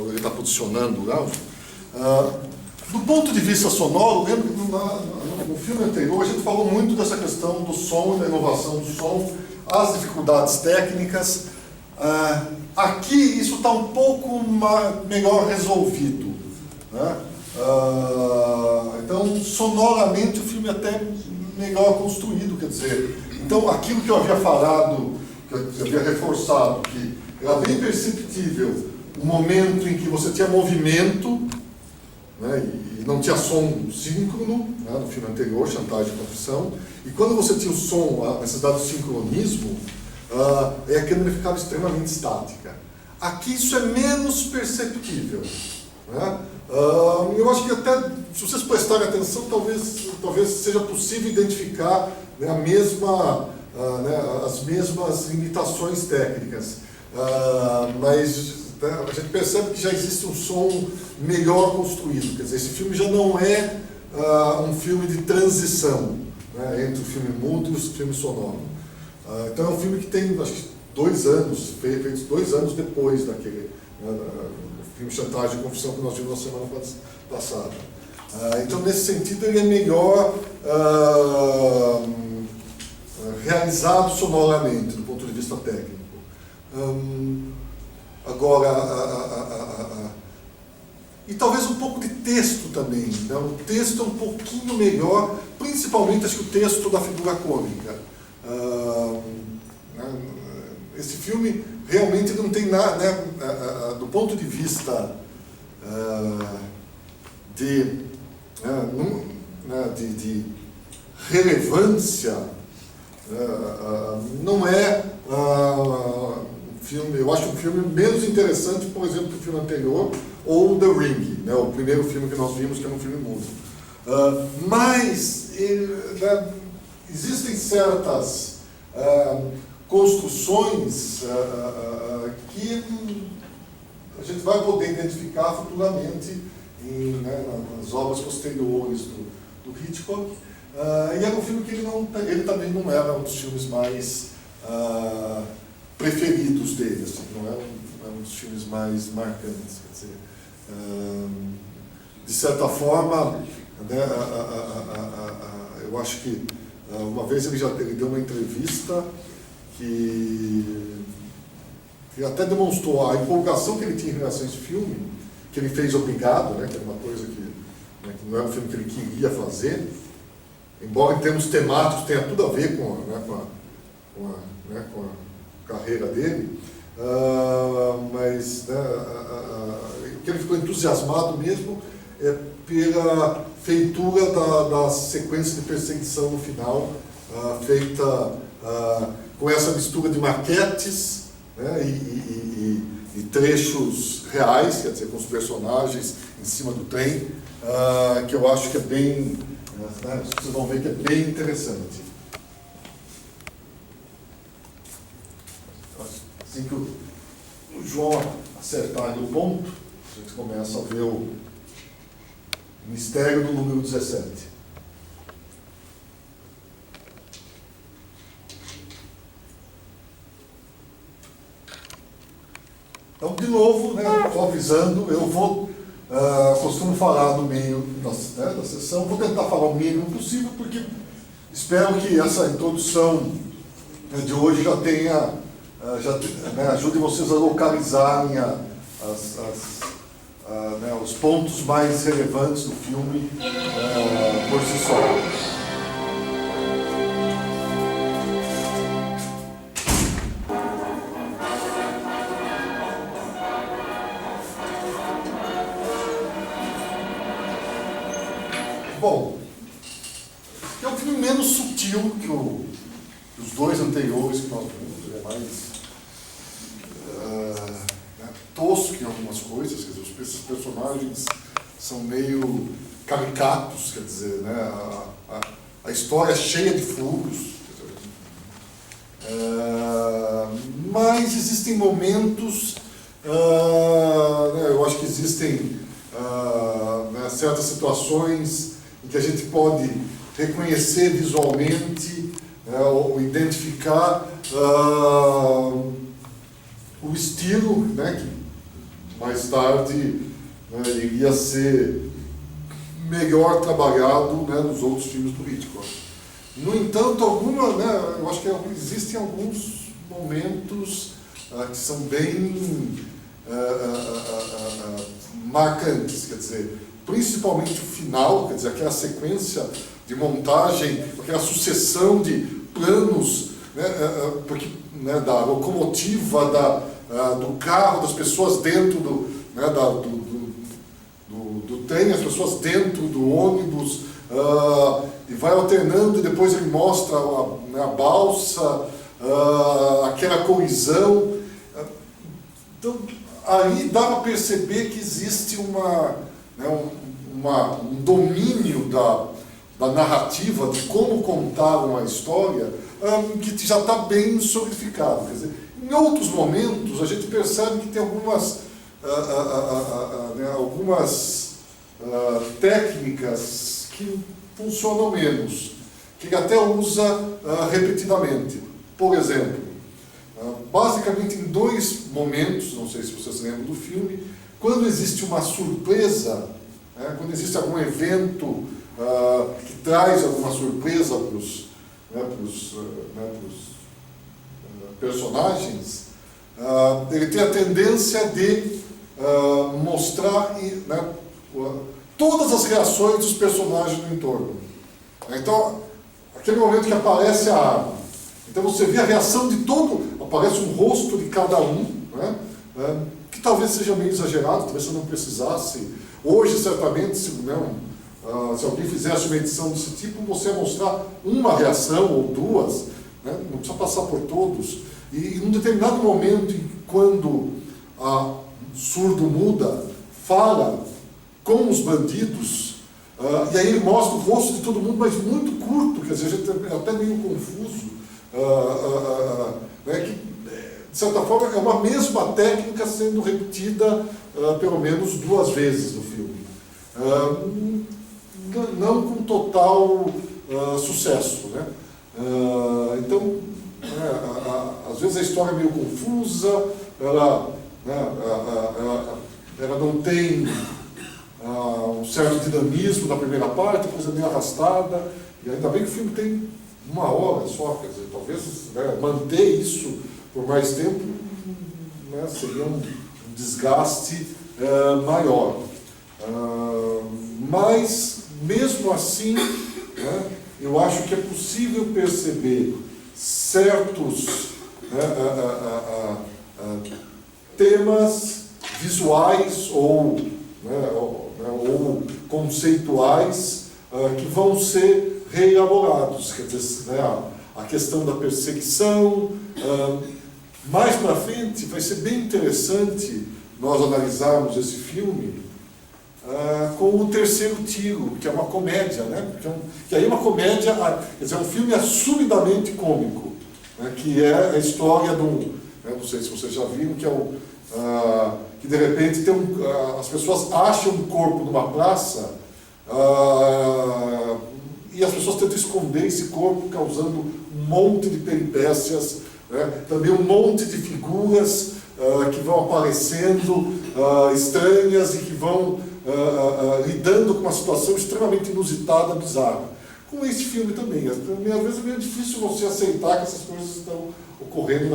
Ele está posicionando lá. Do ponto de vista sonoro, lembro que no filme anterior a gente falou muito dessa questão do som, da inovação do som, as dificuldades técnicas. Aqui isso está um pouco melhor resolvido, né? Então, sonoramente o filme é até melhor construído, quer dizer, então aquilo que eu havia falado, que eu havia reforçado, que era bem perceptível o momento em que você tinha movimento, né, e não tinha som síncrono, né, no filme anterior, Chantagem e Confissão, e quando você tinha o som, a necessidade do sincronismo, a câmera ficava extremamente estática. Aqui isso é menos perceptível, né? Eu acho que até, se vocês prestarem atenção, talvez seja possível identificar, né, as mesmas limitações técnicas, mas a gente percebe que já existe um som melhor construído, quer dizer, esse filme já não é um filme de transição, né, entre o filme mudo e o filme sonoro. Então é um filme que tem, acho que 2 anos, feitos 2 anos depois daquele filme Chantagem e Confissão que nós vimos na semana passada. Então nesse sentido ele é melhor realizado sonoramente, do ponto de vista técnico. Agora, e talvez um pouco de texto também, né? O texto é um pouquinho melhor, principalmente acho que o texto da figura cômica. Esse filme realmente não tem nada, né, do ponto de vista de relevância, não é um filme, eu acho um filme menos interessante, por exemplo, que o filme anterior, ou The Ring, né, o primeiro filme que nós vimos, que era um filme mudo. Mas existem certas construções que a gente vai poder identificar futuramente nas obras posteriores do Hitchcock. E era um filme que ele também não era um dos filmes mais preferidos dele, assim, não era um dos filmes mais marcantes. Quer dizer, de certa forma, né, eu acho que uma vez ele deu uma entrevista que até demonstrou a empolgação que ele tinha em relação a esse filme, que ele fez obrigado, né, que era uma coisa que não era um filme que ele queria fazer, embora em termos temáticos tenha tudo a ver com a carreira dele, mas o que ele ficou entusiasmado mesmo é pela feitura da sequência de perseguição no final, feita com essa mistura de maquetes, né, e trechos reais, quer dizer, com os personagens em cima do trem, que eu acho que é bem, vocês vão ver que é bem interessante. Assim que o João acertar ali o ponto, a gente começa a ver o mistério do número 17. Então, de novo, né, só avisando, eu vou, costumo falar no meio da sessão, vou tentar falar o mínimo possível, porque espero que essa introdução de hoje já tenha, ajude vocês a localizarem os pontos mais relevantes do filme por si só. Bom, é um filme menos sutil que os dois anteriores que nós vimos, ele é mais tosco em algumas coisas, quer dizer, esses personagens são meio caricatos, quer dizer, né, a história é cheia de furos, mas existem momentos, eu acho que existem certas situações em que a gente pode reconhecer visualmente ou identificar o estilo, né, que mais tarde iria ser melhor trabalhado, né, nos outros filmes do Hitchcock. No entanto, eu acho que existem alguns momentos que são bem marcantes, quer dizer, principalmente o final, quer dizer, aquela sequência de montagem, aquela sucessão de planos, né, da locomotiva, do carro, das pessoas dentro do trem, as pessoas dentro do ônibus, e vai alternando, e depois ele mostra a balsa, aquela colisão. Então, aí dá para perceber que existe um domínio da narrativa, de como contar uma história, que já está bem solidificado. Quer dizer, em outros momentos, a gente percebe que tem algumas técnicas que funcionam menos, que ele até usa repetidamente. Por exemplo, basicamente em dois momentos, não sei se vocês lembram do filme, quando existe uma surpresa, quando existe algum evento que traz alguma surpresa para os personagens, ele tem a tendência de mostrar todas as reações dos personagens no entorno. Então, aquele momento que aparece a arma, então você vê a reação de todo, aparece um rosto de cada um, que talvez seja meio exagerado, talvez você não precisasse. Hoje, certamente, se alguém fizesse uma edição desse tipo, você ia mostrar uma reação ou duas, né? Não precisa passar por todos. E em um determinado momento, quando a surdo-muda fala com os bandidos, e aí ele mostra o rosto de todo mundo, mas muito curto, quer dizer, é até meio confuso, né, que, de certa forma, é uma mesma técnica sendo repetida pelo menos 2 vezes no filme. Não com total sucesso, né? Então, às vezes a história é meio confusa, ela não tem um certo dinamismo na primeira parte, depois é meio arrastada, e ainda bem que o filme tem 1 hora só, quer dizer, talvez, né, manter isso por mais tempo, né, seria um desgaste maior. Mas, mesmo assim, né, eu acho que é possível perceber certos temas visuais ou conceituais que vão ser reelaborados. Quer dizer, né, a questão da perseguição. Mais para frente vai ser bem interessante nós analisarmos esse filme com o Terceiro Tiro, que é uma comédia, né? Que aí é uma comédia, quer dizer, um filme assumidamente cômico, né? Que é a história de não sei se vocês já viram, que é que de repente as pessoas acham um corpo numa praça e as pessoas tentam esconder esse corpo, causando um monte de peripécias, né? Também um monte de figuras que vão aparecendo estranhas e que vão lidando com uma situação extremamente inusitada, bizarra. Com esse filme também. Às vezes é meio difícil você aceitar que essas coisas estão ocorrendo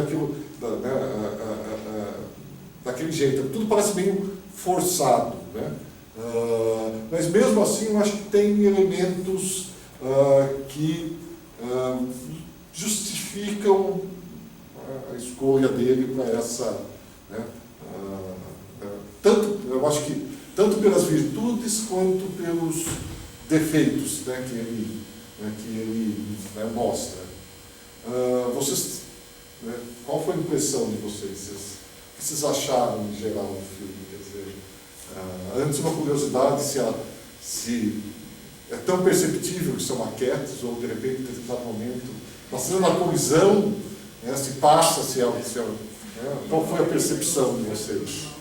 daquele jeito. Tudo parece meio forçado, né? Mas mesmo assim eu acho que tem elementos que justificam a escolha dele para essa, né? Eu acho que tanto pelas virtudes quanto pelos defeitos, né, que ele né, mostra. Vocês, né, qual foi a impressão de vocês? O que vocês acharam em geral do filme? Quer dizer, antes uma curiosidade, se é tão perceptível que são maquetes, ou de repente, em determinado momento, passando na colisão, né, se passa, né, qual foi a percepção de vocês?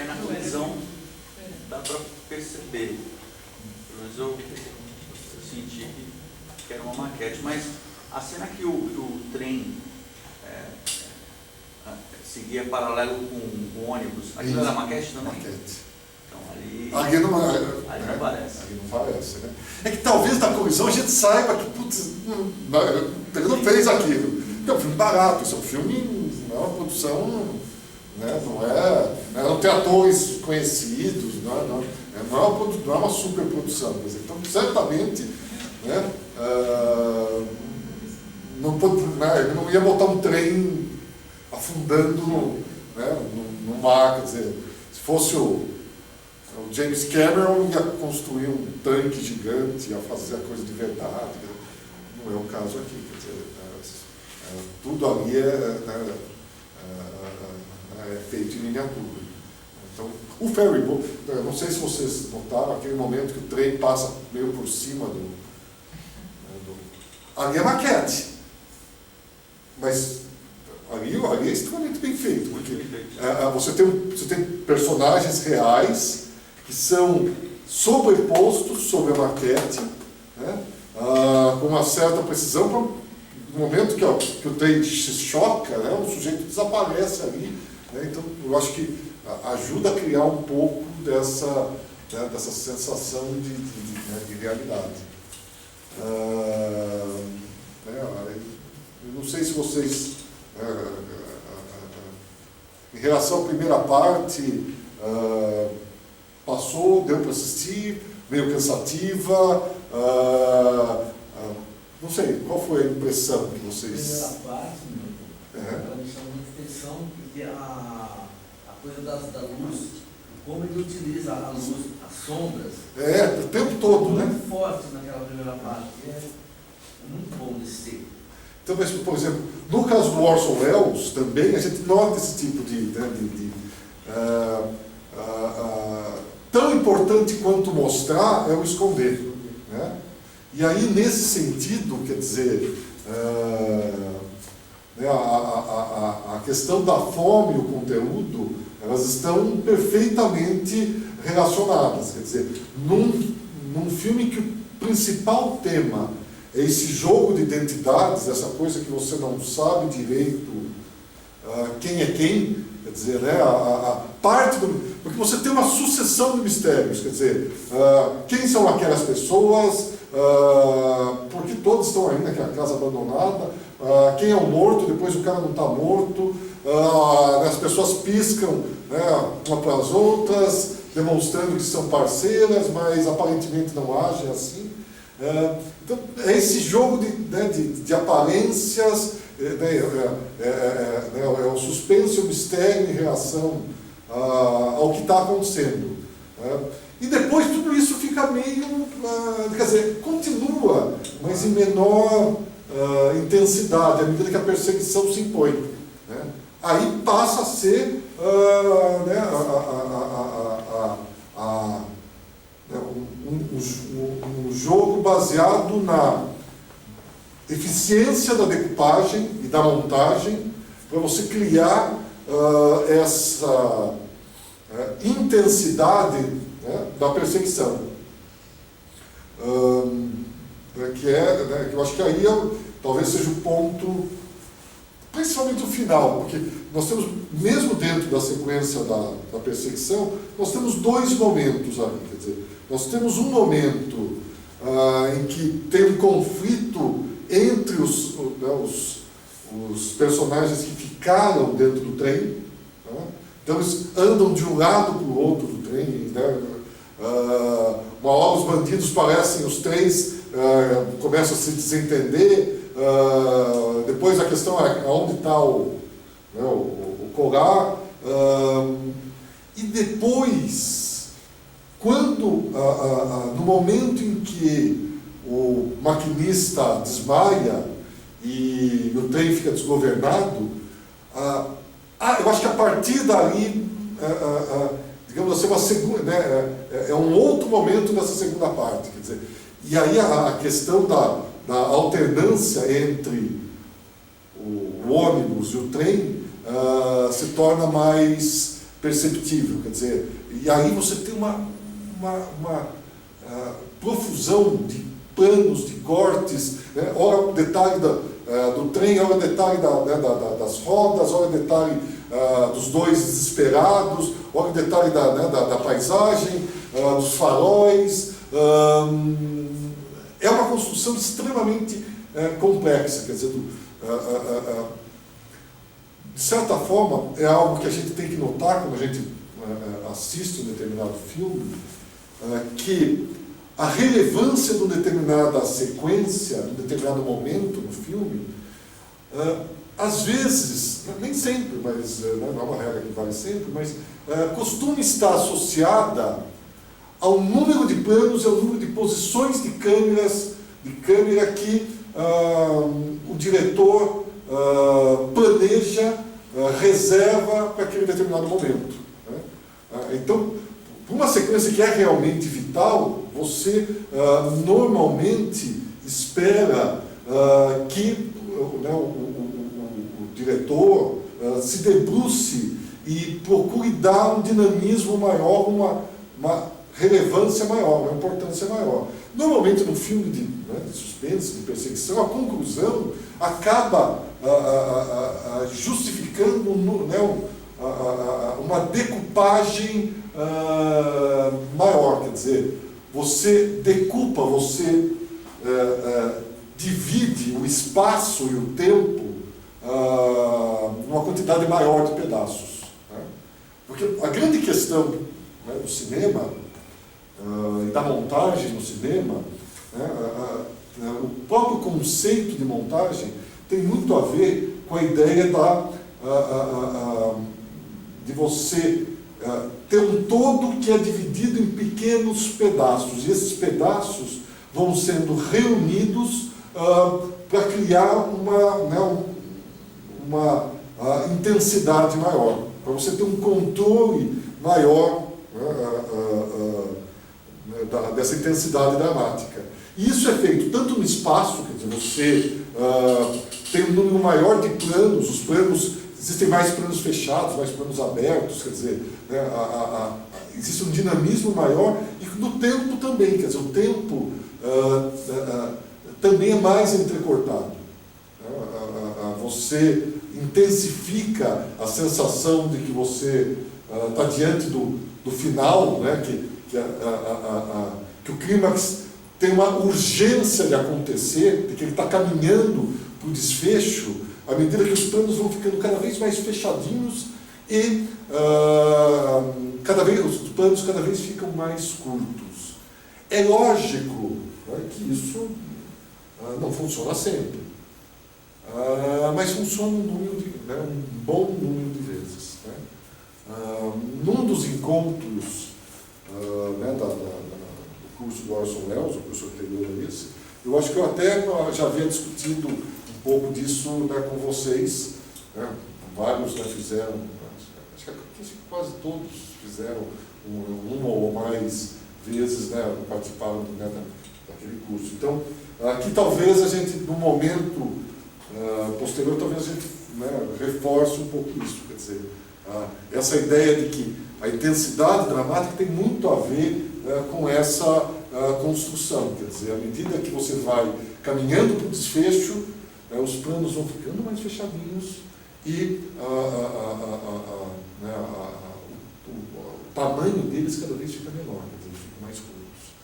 Na colisão dá para perceber, pelo menos eu senti que era uma maquete, mas a cena que o trem seguia paralelo com o ônibus, aquilo era maquete também? Maquete. Então ali não parece. Ali não parece, né? É que talvez na colisão a gente saiba que, putz, ele não fez aquilo. É um filme barato, isso é um filme, não é uma produção, né, não tem atores conhecidos, não é uma superprodução. Então, certamente, né, ele não ia botar um trem afundando no mar, quer dizer, se fosse o James Cameron, ia construir um tanque gigante, ia fazer a coisa de verdade. Não é o caso aqui, quer dizer, tudo ali é feito em miniatura. Então, o ferry boat, não sei se vocês notaram, aquele momento que o trem passa meio por cima ali é maquete, mas ali é extremamente bem feito, porque você tem personagens reais que são sobrepostos sobre a maquete, né, com uma certa precisão, no momento que o trem se choca, né, o sujeito desaparece ali, né, então eu acho que ajuda a criar um pouco dessa sensação de realidade. Eu não sei se vocês, em relação à primeira parte, deu para assistir, meio cansativa, não sei, qual foi a impressão que vocês... Primeira parte, Ela me chama muita atenção, porque a coisa da luz, como ele utiliza a luz, as sombras. O tempo todo, né? Muito forte naquela primeira parte. É muito bom desse tempo. Então, por exemplo, no caso do Orson Welles, também a gente nota esse tipo tão importante quanto mostrar é o esconder. Né? E aí, nesse sentido, quer dizer, a questão da forma e o conteúdo, elas estão perfeitamente relacionadas. Quer dizer, num filme que o principal tema é esse jogo de identidades, essa coisa que você não sabe direito quem é quem, quer dizer, né, parte do... Porque você tem uma sucessão de mistérios, quer dizer, quem são aquelas pessoas, porque todos estão aí naquela casa abandonada, quem é o morto, depois o cara não está morto, as pessoas piscam, né, uma para as outras, demonstrando que são parceiras, mas aparentemente não agem assim. Então, é esse jogo de aparências, é o suspense, o mistério em relação ao que está acontecendo. E depois tudo isso fica meio, quer dizer, continua, mas em menor intensidade, à medida que a perseguição se impõe. Né? Aí passa a ser um jogo baseado na eficiência da decupagem e da montagem para você criar essa intensidade, né, da perseguição. Que eu acho que aí talvez seja o ponto, principalmente o final, porque nós temos, mesmo dentro da sequência da perseguição, nós temos dois momentos ali. Quer dizer, nós temos um momento em que tem um conflito entre os personagens que ficaram dentro do trem. Né? Então eles andam de um lado para o outro do trem. Né? Uma hora os bandidos parecem, os trens começam a se desentender. Depois a questão é onde está o colar. E depois, quando, no momento em que o maquinista desmaia e o trem fica desgovernado, eu acho que a partir dali, digamos assim, uma segunda, né, é um outro momento dessa segunda parte. Quer dizer, e aí a questão da alternância entre o ônibus e o trem se torna mais perceptível. Quer dizer, e aí você tem uma profusão de planos, de cortes, né? Ora o detalhe do trem, ora o detalhe das rodas, ora o detalhe dos dois desesperados, ora o detalhe da paisagem, dos faróis. É uma construção extremamente complexa, quer dizer, de certa forma, é algo que a gente tem que notar quando a gente assiste um determinado filme, que a relevância de uma determinada sequência, de um determinado momento no filme, às vezes, nem sempre, mas não é uma regra que vale sempre, mas costuma estar associada ao número de planos e ao número de posições de câmera que o diretor planeja, reserva para aquele determinado momento. Né? Então, para uma sequência que é realmente vital, você normalmente espera que o diretor se debruce e procure dar um dinamismo maior, uma relevância maior, uma importância maior. Normalmente, no filme de suspense, de perseguição, a conclusão acaba justificando uma decupagem maior. Quer dizer, você decupa, você divide o espaço e o tempo numa quantidade maior de pedaços. Né? Porque a grande questão, né, do cinema e da montagem no cinema, né, o próprio conceito de montagem tem muito a ver com a ideia de você ter um todo que é dividido em pequenos pedaços, e esses pedaços vão sendo reunidos para criar uma intensidade maior, para você ter um controle maior dessa intensidade dramática. E isso é feito tanto no espaço, quer dizer, você tem um número maior de planos, os planos, existem mais planos fechados, mais planos abertos, quer dizer, existe um dinamismo maior, e no tempo também, quer dizer, o tempo também é mais entrecortado. Você intensifica a sensação de que você está diante do final, né, que o clímax tem uma urgência de acontecer, de que ele está caminhando para o desfecho, à medida que os planos vão ficando cada vez mais fechadinhos e os planos cada vez ficam mais curtos. É lógico, né, que isso não funciona sempre, mas funciona um bom número de vezes. Né? Num dos encontros do curso do Orson Welles, o curso anterior a esse, eu acho que eu até já havia discutido um pouco disso, né, com vocês. Né? Vários fizeram, acho que quase todos fizeram uma ou mais vezes, né, participaram, né, daquele curso. Então, aqui talvez a gente, no momento posterior, talvez a gente, né, reforce um pouco isso, quer dizer, essa ideia de que a intensidade dramática tem muito a ver com essa construção, quer dizer, à medida que você vai caminhando para o desfecho, os planos vão ficando mais fechadinhos e o tamanho deles cada vez fica menor, quer dizer, ficam mais curtos,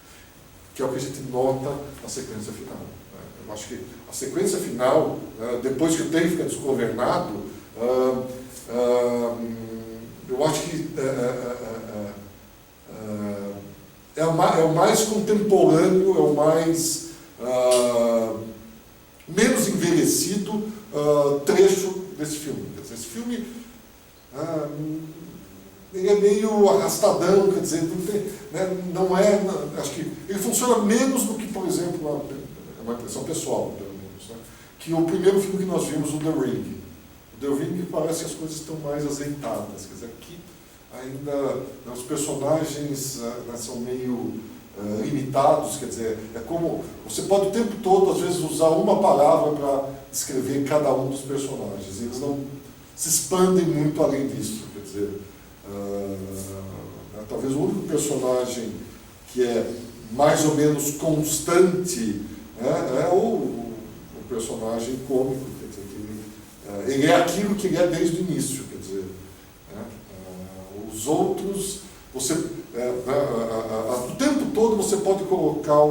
que é o que a gente nota na sequência final. Eu acho que a sequência final, depois que o tempo fica desgovernado, eu acho que é o mais contemporâneo, é o mais menos envelhecido trecho desse filme. Quer dizer, esse filme ele é meio arrastadão, quer dizer, não é, acho que ele funciona menos do que, por exemplo, é uma impressão pessoal, pelo menos, né, que o primeiro filme que nós vimos, o The Ring. O The Ring parece que as coisas estão mais azeitadas, quer dizer, aqui ainda os personagens são meio limitados, quer dizer, é como você pode o tempo todo, às vezes, usar uma palavra para descrever cada um dos personagens, eles não se expandem muito além disso, quer dizer, talvez o único personagem que é mais ou menos constante é o personagem cômico, quer dizer, que ele é aquilo que ele é desde o início, quer dizer, os outros, você, o tempo todo você pode colocar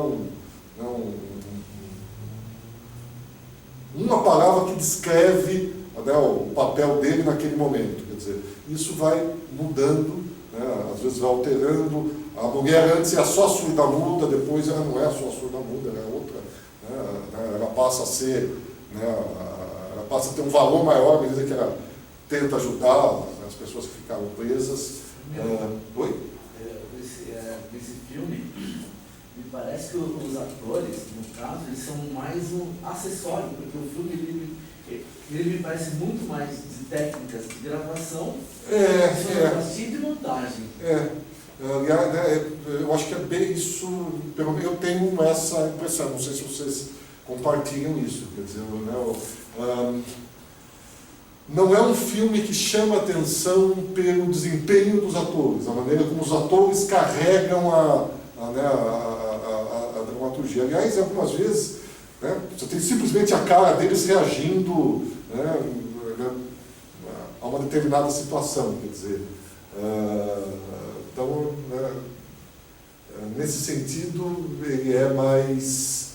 uma palavra que descreve, né, o papel dele naquele momento, quer dizer, isso vai mudando, né, às vezes vai alterando. A mulher antes era só surda-muda, depois ela não é só surda-muda, ela é outra, né, ela passa a ser, né, ela passa a ter um valor maior à medida que ela tenta ajudar as pessoas que ficaram presas. Oi? Nesse filme, me parece que os atores, no caso, eles são mais um acessório, porque o filme ele me parece muito mais de técnicas de gravação, e de montagem. Eu acho que é bem isso, pelo menos eu tenho essa impressão, não sei se vocês compartilham isso, quer dizer, não é um filme que chama atenção pelo desempenho dos atores, a maneira como os atores carregam a dramaturgia. Aliás, algumas vezes, né, você tem simplesmente a cara deles reagindo, né, a uma determinada situação, quer dizer. Então, né, nesse sentido, ele é mais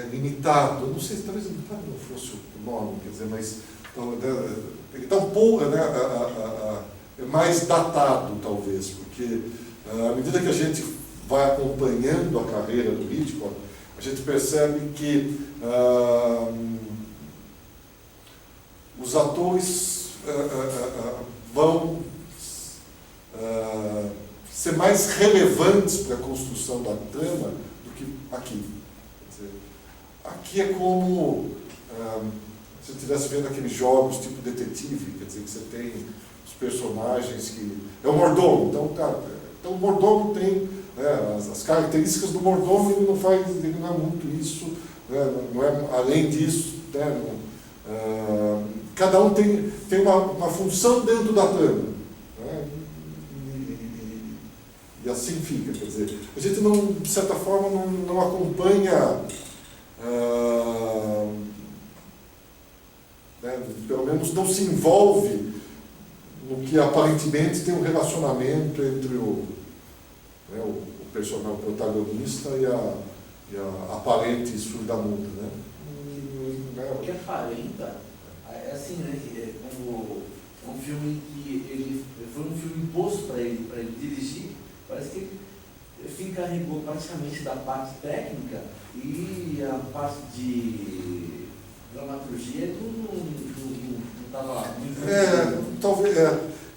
limitado. Eu não sei se talvez limitado não fosse o nome, quer dizer, mas ele está um pouco, né, é mais datado, talvez, porque à medida que a gente vai acompanhando a carreira do Hitchcock, a gente percebe que os atores vão ser mais relevantes para a construção da trama do que aqui. Quer dizer, aqui é como se você estivesse vendo aqueles jogos tipo detetive, quer dizer, que você tem os personagens que... É o mordomo, então o mordomo tem as características do mordomo, ele não é muito isso, não é além disso, cada um tem uma função dentro da trama, e assim fica, quer dizer, a gente não, de certa forma, não acompanha, pelo menos não se envolve no que aparentemente tem um relacionamento entre o personagem, o protagonista e a aparente surda-muda, né? O que aparenta é assim, né? Como um filme que ele foi um filme imposto para ele dirigir, parece que ele se encarregou praticamente da parte técnica e a parte de dramaturgia não estava muito... Talvez,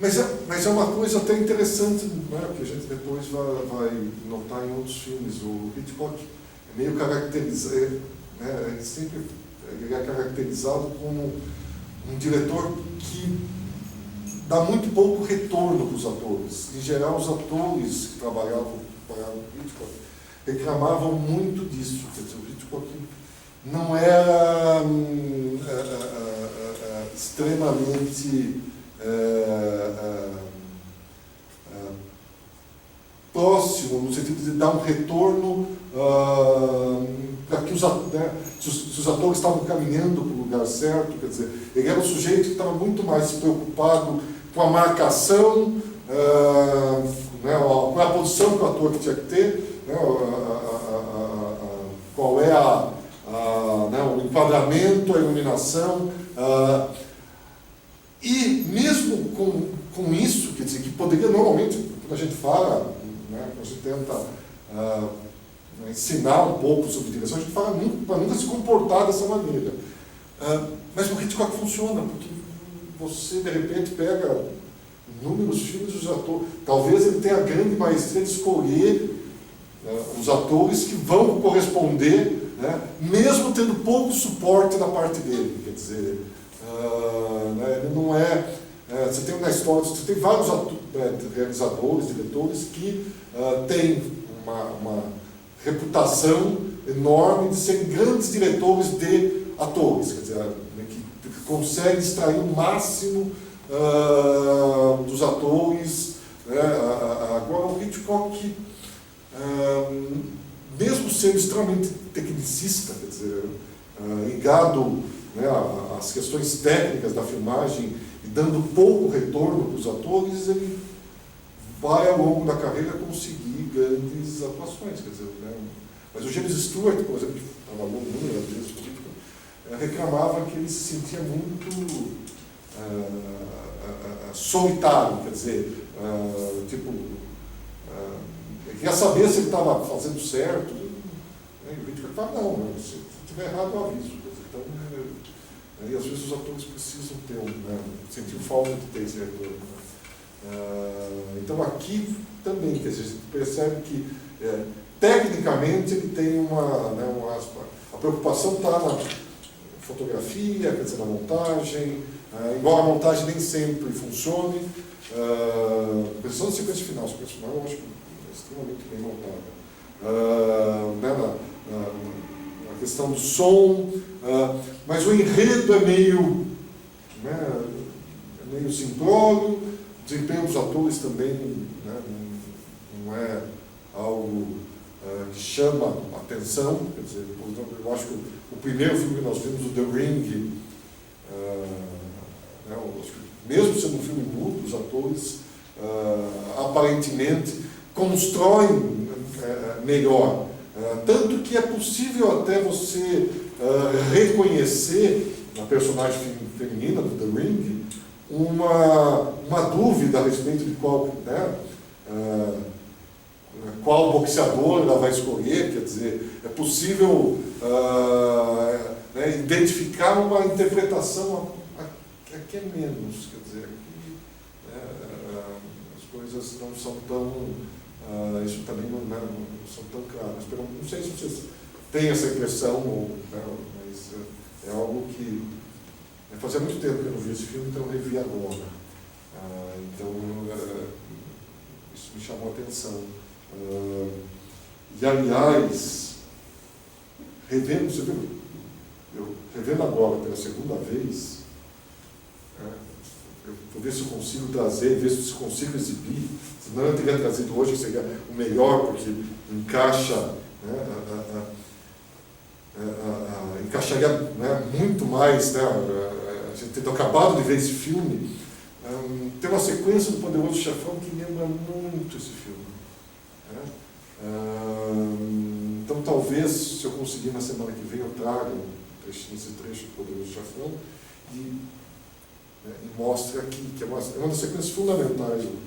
mas é uma coisa até interessante, né, que a gente depois vai notar em outros filmes. O Hitchcock é meio caracterizado, né, ele é caracterizado como um diretor que dá muito pouco retorno para os atores. Em geral, os atores que trabalhavam para o Hitchcock reclamavam muito disso. Quer dizer, o Hitchcock não era extremamente próximo, no sentido de dar um retorno para que se os atores estavam caminhando para o lugar certo. Quer dizer, ele era um sujeito que estava muito mais preocupado com a marcação, com a posição que o ator tinha que ter, qual é o enquadramento, a iluminação, e mesmo com isso, quer dizer, que poderia normalmente, quando a gente fala, quando a gente tenta ensinar um pouco sobre direção, a gente fala para nunca se comportar dessa maneira. Mas o Hitchcock funciona, porque você, de repente, pega inúmeros filmes dos atores. Talvez ele tenha a grande maestria de escolher os atores que vão corresponder, mesmo tendo pouco suporte da parte dele. Quer dizer, ele não é... você tem na história, você tem vários realizadores, diretores que têm uma reputação enorme de serem grandes diretores de atores, quer dizer, que conseguem extrair o máximo dos atores. Agora, o Hitchcock, mesmo sendo extremamente tecnicista, quer dizer, ligado às questões técnicas da filmagem e dando pouco retorno para os atores, ele vai ao longo da carreira conseguir grandes atuações. Quer dizer, mas o James Stewart, por exemplo, que trabalhou muito vezes com o Hitchcock, reclamava que ele se sentia muito solitário, quer dizer, ele queria saber se ele estava fazendo certo, e o Hitchcock falava, não, se estiver errado eu aviso. Quer dizer, então, e às vezes os atores precisam ter sentir falta de ter esse retorno. Então aqui também, quer dizer, a gente percebe que tecnicamente ele tem a preocupação está na fotografia, quer dizer, na montagem, embora a montagem nem sempre funcione, pensando na sequência final, eu acho que é extremamente bem montada. A questão do som, mas o enredo é meio simplório, o desempenho dos atores também não é algo que chama a atenção. Quer dizer, por exemplo, eu acho que o primeiro filme que nós vimos, o The Ring, mesmo sendo um filme mudo, os atores aparentemente constroem melhor. Tanto que é possível até você reconhecer na personagem feminina do The Ring uma dúvida a respeito de qual boxeador ela vai escolher, quer dizer, é possível né, identificar uma interpretação, aqui é menos, quer dizer, aqui as coisas não são tão, isso também não são tão claras. Não sei se vocês têm essa impressão, mas é algo que fazia muito tempo que eu não vi esse filme, então eu revi agora. Então, isso me chamou a atenção. E, aliás, revendo, você viu? Eu revendo agora pela segunda vez, eu vou ver se eu consigo trazer, ver se eu consigo exibir, senão eu teria trazido hoje, que seria o melhor, porque encaixa, encaixaria, né, muito mais, né, a gente tendo acabado de ver esse filme. Tem uma sequência do Poderoso Chefão que lembra muito esse filme. Então, talvez, se eu conseguir na semana que vem, eu traga esse trecho do Poderoso Chefão e mostre aqui, que é uma das sequências fundamentais do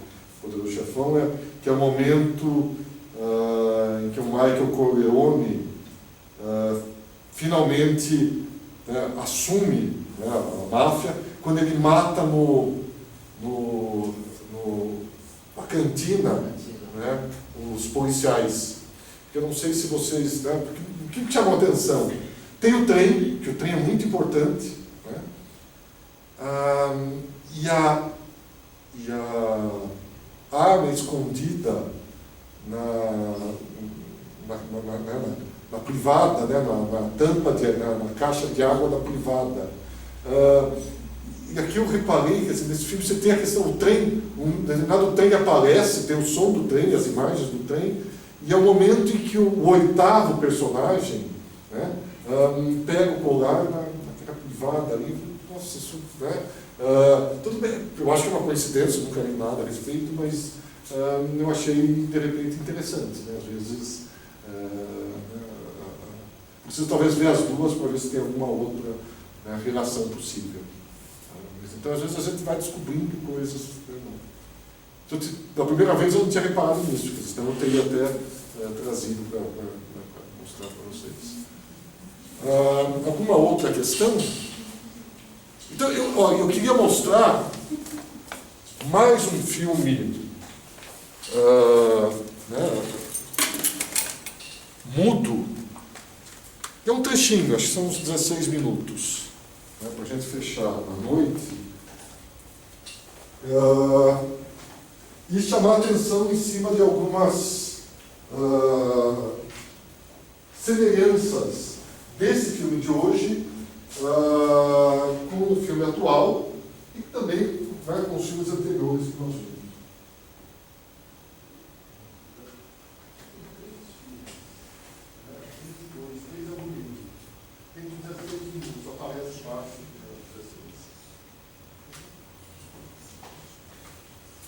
Poderoso Chefão, que é o momento em que o Michael Corleone finalmente assume, né, a máfia, quando ele mata na cantina, né, os policiais. Eu não sei se vocês... Né, o que chamou a atenção? Tem o trem, que o trem é muito importante, né, e a arma escondida na privada, né, na tampa, na caixa de água da privada. E aqui eu reparei que nesse filme você tem a questão do trem, um determinado trem aparece, tem o som do trem, as imagens do trem, e é o momento em que o oitavo personagem, né, pega o colar naquela privada ali. Nossa, isso, né, tudo bem, eu acho que é uma coincidência, nunca li nada a respeito, mas eu achei de repente interessante, né, às vezes preciso talvez ver as duas para ver se tem alguma outra, né, relação possível. Então, às vezes, a gente vai descobrindo coisas. Da primeira vez eu não tinha reparado nisso, senão eu teria até trazido para mostrar para vocês. Alguma outra questão? Então, eu queria mostrar mais um filme mudo. É um trechinho, acho que são uns 16 minutos, né, para a gente fechar a noite. E chamar a atenção em cima de algumas semelhanças desse filme de hoje com o filme atual e também, né, com os filmes anteriores que nós vimos.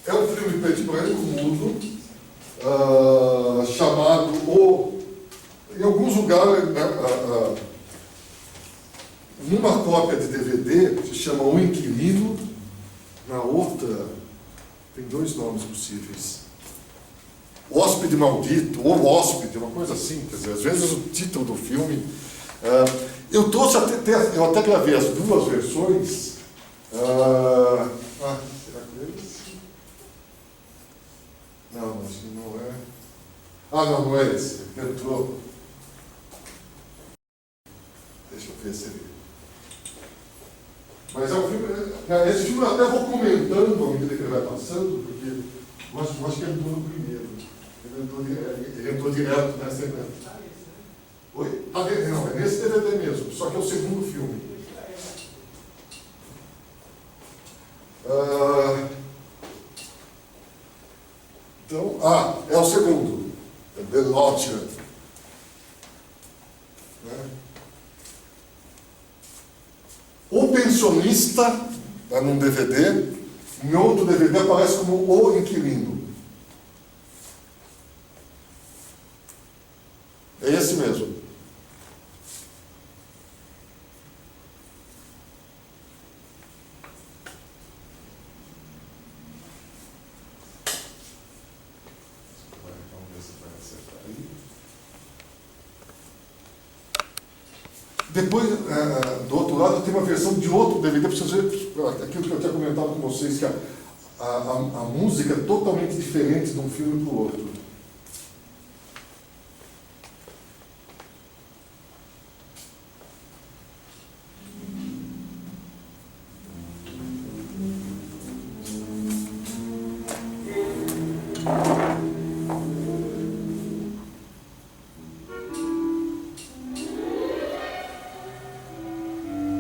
É um filme preto e branco, mudo, chamado em alguns lugares, né, numa cópia de DVD, se chama O Inquilino, na outra, tem dois nomes possíveis. Hóspede Maldito, ou Hóspede, uma coisa assim, quer dizer, às vezes o título do filme. Eu trouxe eu até gravei as duas versões. Será que é esse? Não, acho que não é. Não é esse. Entrou. Deixa eu ver se ele. Mas é um filme. Esse filme eu até vou comentando à medida que ele vai passando, porque eu acho que ele entrou no primeiro. Ele entrou direto nessa. Oi? Não, é nesse DVD mesmo, só que é o segundo filme. Então, é o segundo. É The Lodger. Né? O Pensionista, está num DVD, em outro DVD aparece como O Inquilino. É esse mesmo. Vamos ver se aparece. Depois, do outro lado, tem uma versão de outro DVD, para vocês verem aquilo que eu tinha comentado com vocês, que a música é totalmente diferente de um filme para o outro.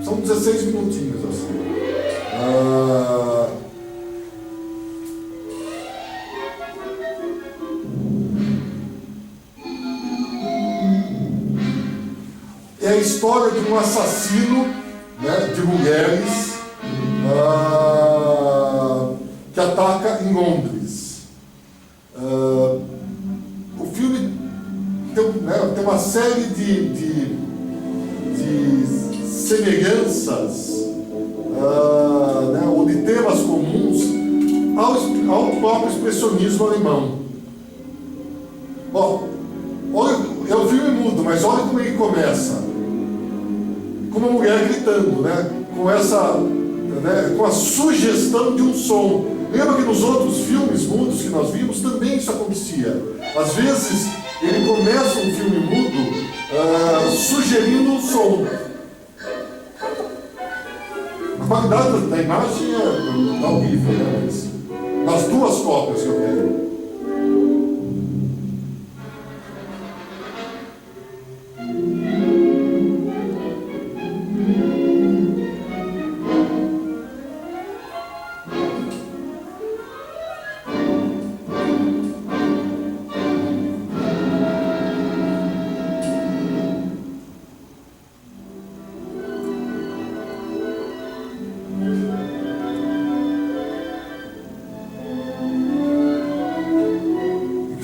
São 16 minutinhos assim. É a história de um assassino, né, de mulheres que ataca em Londres. O filme tem uma série de semelhanças ou de temas comuns ao próprio expressionismo alemão. Olha, é um filme mudo, mas olha como ele começa. Com uma mulher gritando, com a sugestão de um som. Lembra que nos outros filmes mudos que nós vimos também isso acontecia. Às vezes ele começa um filme mudo sugerindo um som. A qualidade da imagem é horrível, mas nas duas cópias que eu tenho.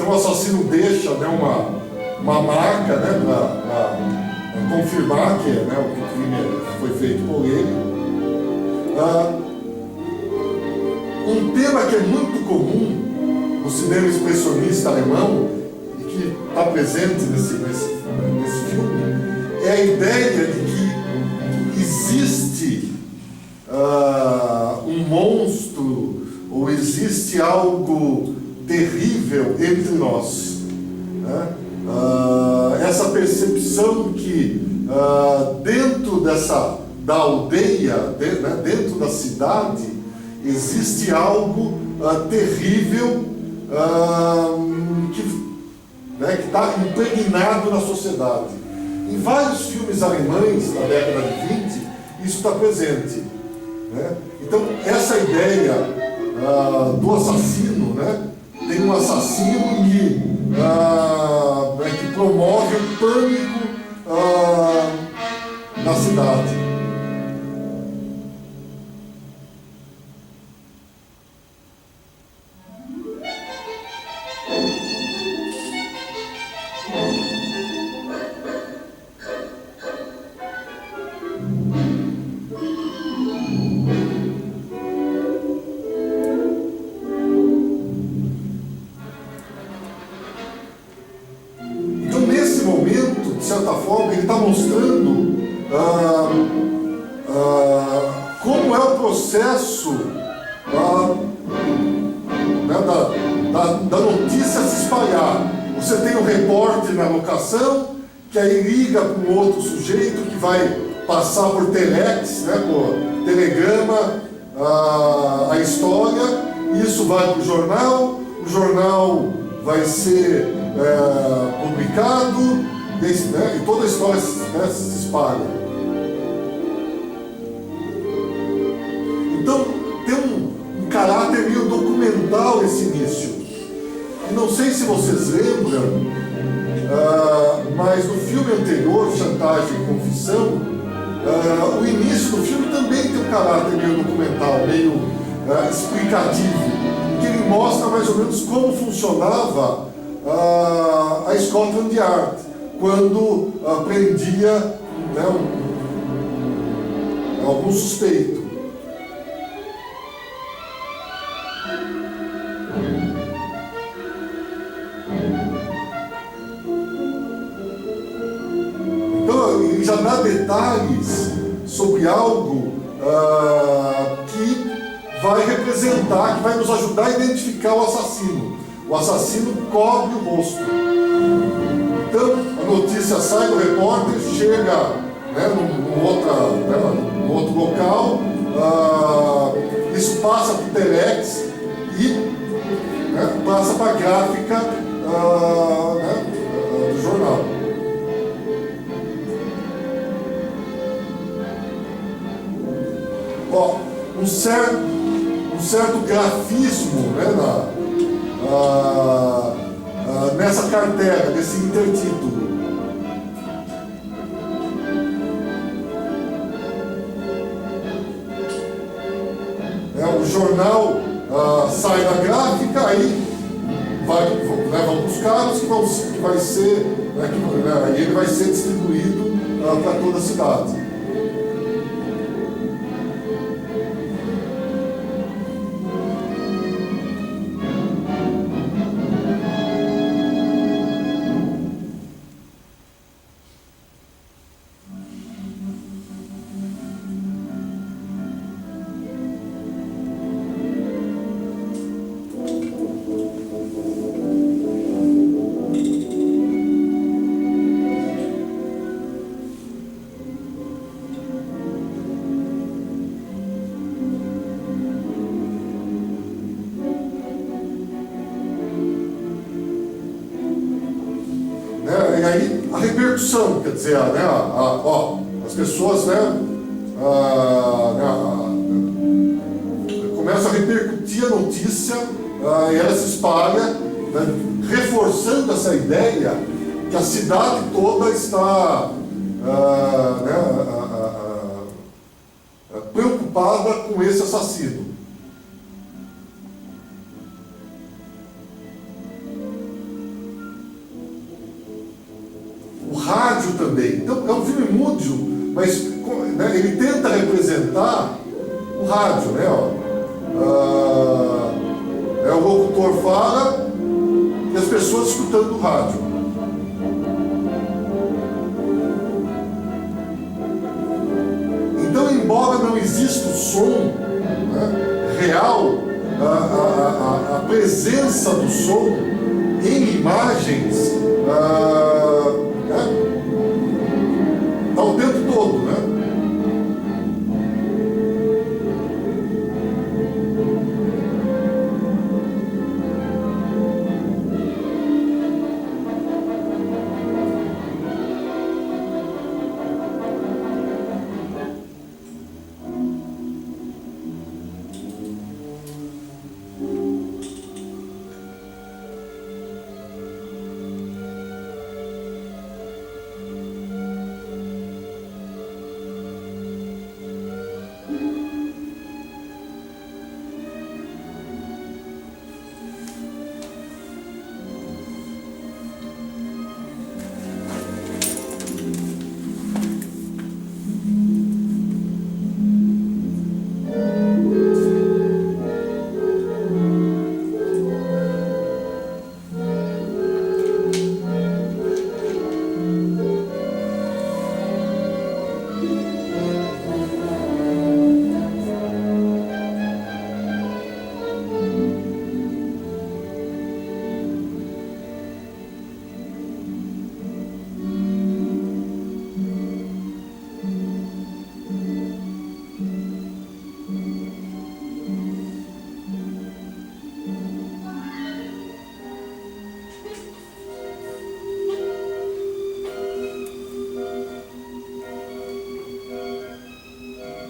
O assassino deixa uma marca para confirmar que o crime foi feito por ele. Um tema que é muito comum no cinema expressionista alemão e que está presente nesse filme é a ideia de que existe um monstro ou existe algo terrível entre nós. Essa percepção que dentro da aldeia, dentro da cidade, existe algo terrível que está impregnado na sociedade. Em vários filmes alemães da década de 20, isso está presente. Então, essa ideia do assassino, tem um assassino que promove o pânico na cidade. De certa forma, ele está mostrando como é o processo da notícia se espalhar. Você tem um repórter na locação, que aí liga para um outro sujeito que vai passar por telex, por telegrama, a história, isso vai para o jornal vai ser publicado, e toda a história se espalha. Então, tem um caráter meio documental esse início. E não sei se vocês lembram, mas no filme anterior, Chantagem e Confissão, o início do filme também tem um caráter meio documental, meio explicativo, que ele mostra mais ou menos como funcionava a Scotland Yard, quando prendia algum suspeito. Então, ele já dá detalhes detalhes sobre algo que vai representar, que vai nos ajudar a identificar o assassino. O assassino cobre o rosto. Então, a notícia sai do repórter, chega, né, num outro local, isso passa para o Telex e, né, passa para a gráfica do jornal. Ó, um certo grafismo, né, nessa cartela, nesse intertítulo. O jornal sai da gráfica, aí vão para os carros que vai ser, aí ele vai ser distribuído para toda a cidade. E aí a repercussão, quer dizer, as pessoas começam a repercutir a notícia e ela se espalha, né, reforçando essa ideia que a cidade toda está preocupada com esse assassino. O rádio também. Então, é um filme múdio, mas, né, ele tenta representar o rádio, né? O locutor fala e as pessoas escutando o rádio. Então, embora não exista o som, né, real, a presença do som em imagens está o tempo todo, né?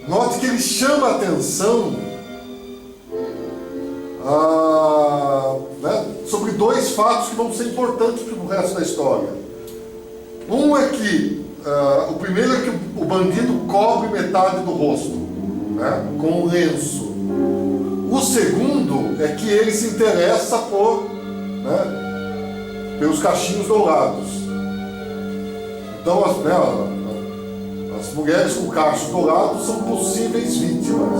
Note que ele chama a atenção sobre dois fatos que vão ser importantes para o resto da história. Um é que, o primeiro é que o bandido cobre metade do rosto, né, com um lenço. O segundo é que ele se interessa pelos cachinhos dourados. Então, as mulheres com cachos dourados são possíveis vítimas.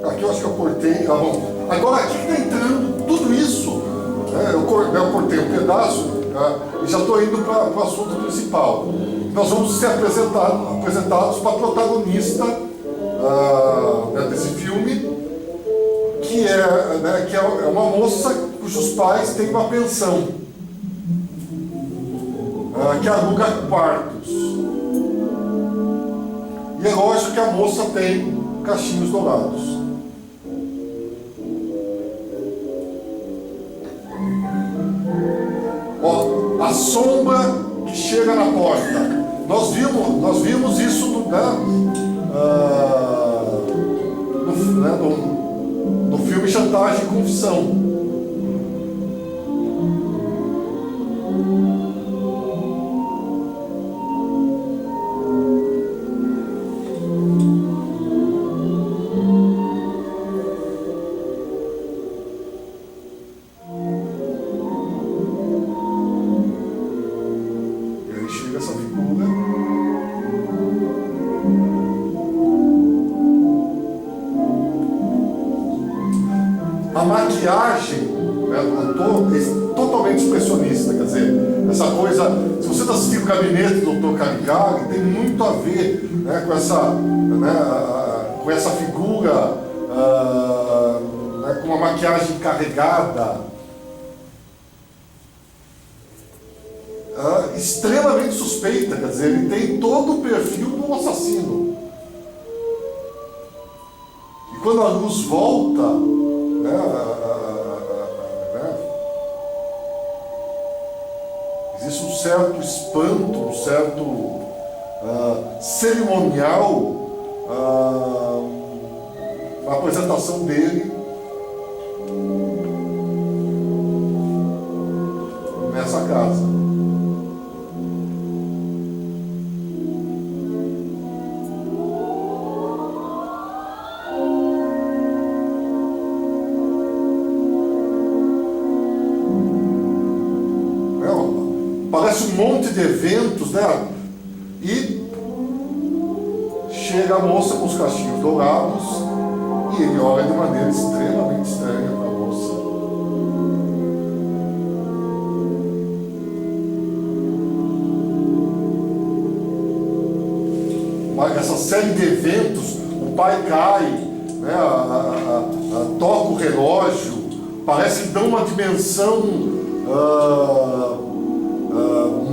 Aqui eu acho que é o portão. Bom, agora aqui está entrando tudo isso, né? Eu cortei um pedaço, e já estou indo para o assunto principal. Nós vamos ser apresentados para a protagonista desse filme, que é uma moça cujos pais têm uma pensão, que aluga quartos. E é lógico que a moça tem cachinhos dourados. Ó, a sombra que chega na porta. Nós vimos isso no filme Chantagem e Confissão. A maquiagem, né, do ator é totalmente expressionista, quer dizer, essa coisa, se você está assistindo o Gabinete do Dr. Caligari, tem muito a ver, né, com essa figura, né, com uma maquiagem carregada, extremamente suspeita, quer dizer, ele tem todo o perfil do assassino. E quando a luz volta, existe um certo espanto, um certo cerimonial na apresentação dele nessa casa. Parece um monte de eventos, né? E chega a moça com os cachinhos dourados e ele olha de maneira extremamente estranha para a moça. Essa série de eventos, o pai cai, né? Toca o relógio, parece que dá uma dimensão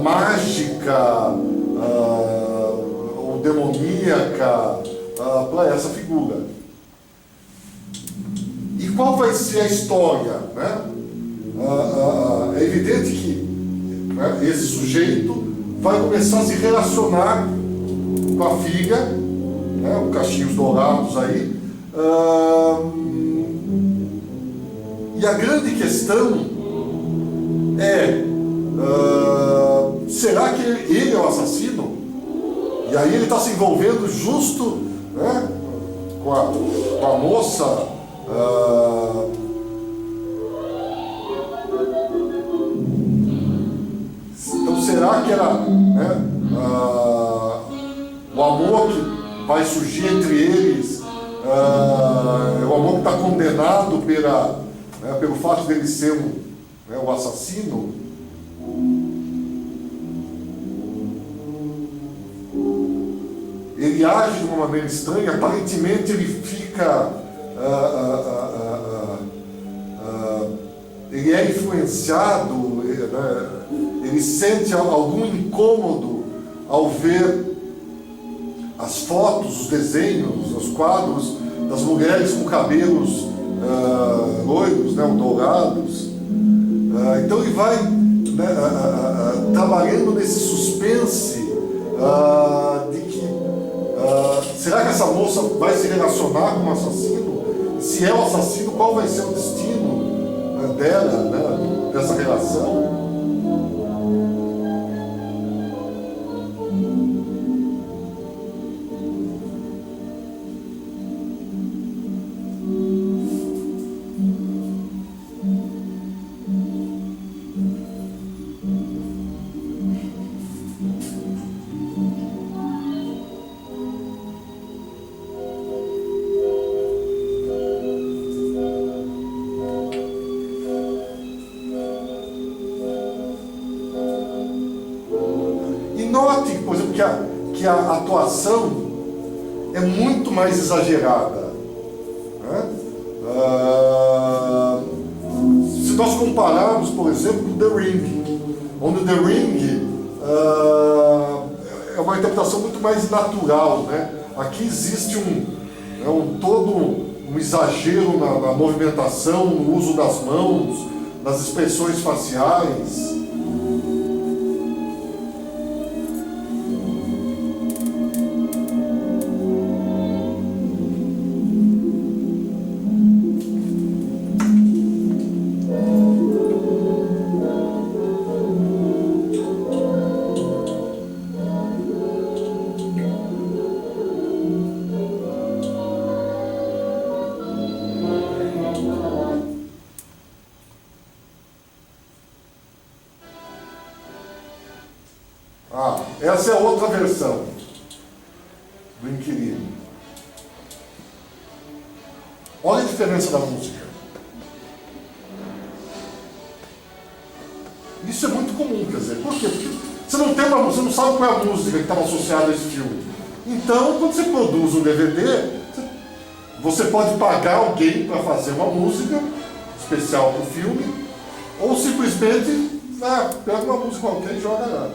mágica ou demoníaca para essa figura. E qual vai ser a história, né? É evidente que, né, esse sujeito vai começar a se relacionar com a filha, né, com cachinhos dourados aí, e a grande questão é: será que ele é o assassino? E aí ele está se envolvendo justo, né, com a moça. Então será que era, né, o amor que vai surgir entre eles, o amor que está condenado pelo fato dele ser o assassino? Ele age de uma maneira estranha, aparentemente ele fica, ele é influenciado, ele sente algum incômodo ao ver as fotos, os desenhos, os quadros das mulheres com cabelos loiros, né, dourados. Então ele vai, né, trabalhando nesse suspense de que será que essa moça vai se relacionar com o assassino? Se é o assassino, qual vai ser o destino dela, né, dessa relação? que a atuação é muito mais exagerada, né? Se nós compararmos, por exemplo, com The Ring, onde The Ring é uma interpretação muito mais natural, né? Aqui existe todo um exagero na movimentação, no uso das mãos, nas expressões faciais. Essa é a outra versão do Inquilino. Olha a diferença da música. Isso é muito comum, quer dizer, por quê? Porque você não sabe qual é a música que estava associada a esse filme. Então, quando você produz um DVD, você pode pagar alguém para fazer uma música especial para o filme, ou simplesmente pega uma música qualquer e joga lá.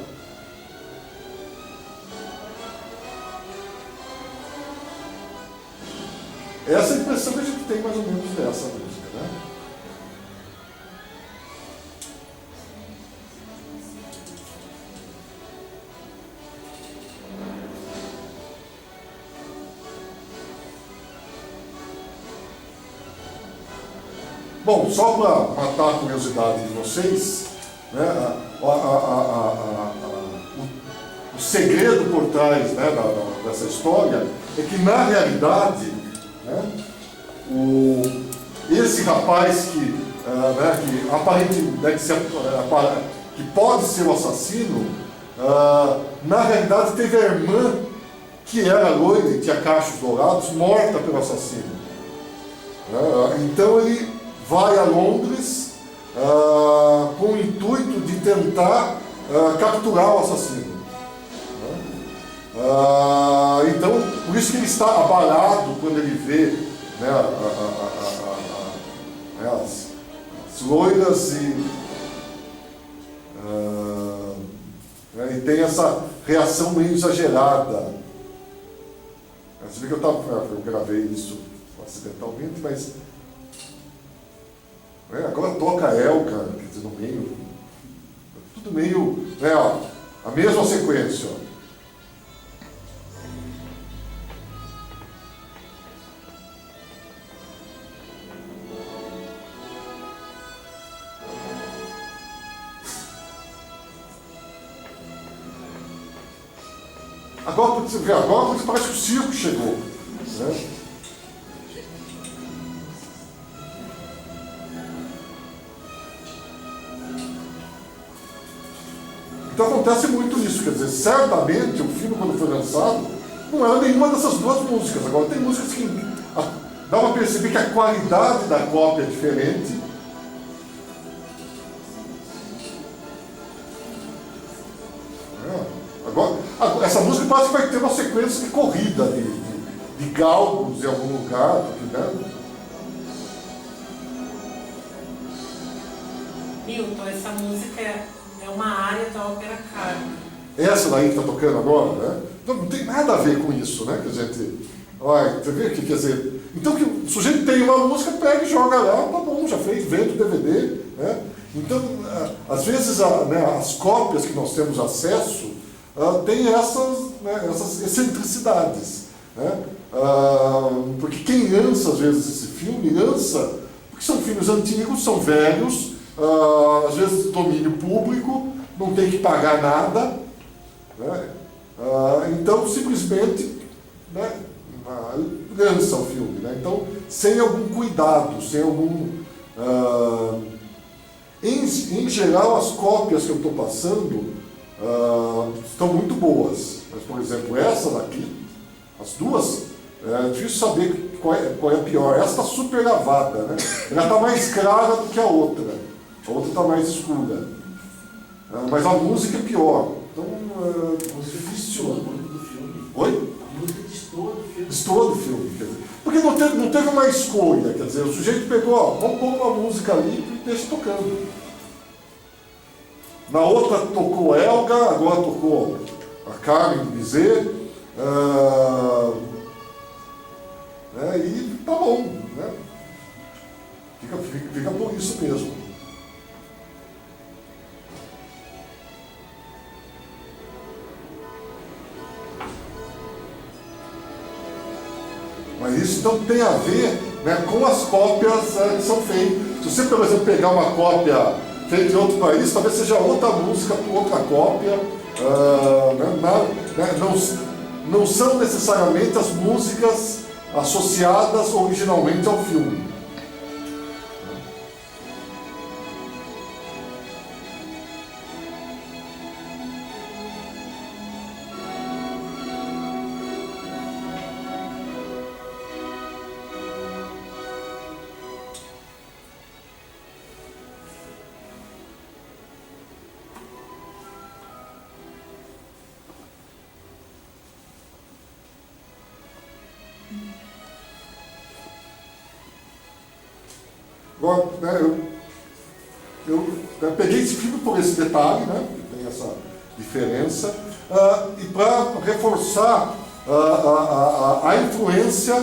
Essa é a impressão que a gente tem mais ou menos dessa música, né? Bom, só para matar a curiosidade de vocês, né, o segredo por trás, né, dessa história é que, na realidade, né, esse rapaz que aparentemente que pode ser o assassino, na realidade teve a irmã que era loira e tinha cachos dourados, morta pelo assassino. Então ele vai a Londres com o intuito de tentar capturar o assassino. Então, por isso que ele está abalado quando ele vê, né, as loiras e tem essa reação meio exagerada. Você vê que eu gravei isso acidentalmente, mas agora toca a Elka, quer dizer, no meio, tudo meio, a mesma sequência, ó. Agora você vê, parece que o circo chegou, né? Então acontece muito isso, quer dizer, certamente o filme, quando foi lançado, não era nenhuma dessas duas músicas. Agora tem músicas que dá para perceber que a qualidade da cópia é diferente. Agora, essa música parece que vai ter uma sequência de corrida, de galgos em algum lugar, né? Milton, essa música é uma área da ópera Carmen. Essa daí que está tocando agora, né? Então não tem nada a ver com isso, né? Que a gente. Olha, você vê o que quer dizer? Então que o sujeito tem uma música, pega e joga lá, tá bom, já fez, vende o DVD, né? Então, às vezes as cópias que nós temos acesso tem essas excentricidades, né? Porque quem lança às vezes esse filme, lança porque são filmes antigos, são velhos, às vezes domínio público, não tem que pagar nada, né? Então simplesmente, né, lança o filme, né? Então sem algum cuidado, sem algum... em geral as cópias que eu estou passando estão muito boas, mas por exemplo essa daqui, as duas, é difícil saber qual é a pior. Essa está super lavada, né? Ela está mais clara do que a outra está mais escura, mas a música é pior. Então, difícil. Muito do filme. Oi? A música destoa do filme. Destoa do filme, quer dizer. Porque não teve uma escolha, quer dizer, o sujeito pegou, ó, vamos pôr uma música ali e deixa tocando. Na outra tocou Elga, agora tocou a Karen Bizet, né, e tá bom, né? Fica por isso mesmo. Mas isso então tem a ver, né, com as cópias que são feitas. Se você, por exemplo, pegar uma cópia feita em outro país, talvez seja outra música por outra cópia. Não são necessariamente as músicas associadas originalmente ao filme. Agora, né, eu peguei esse filme por esse detalhe, né, que tem essa diferença, e para reforçar a influência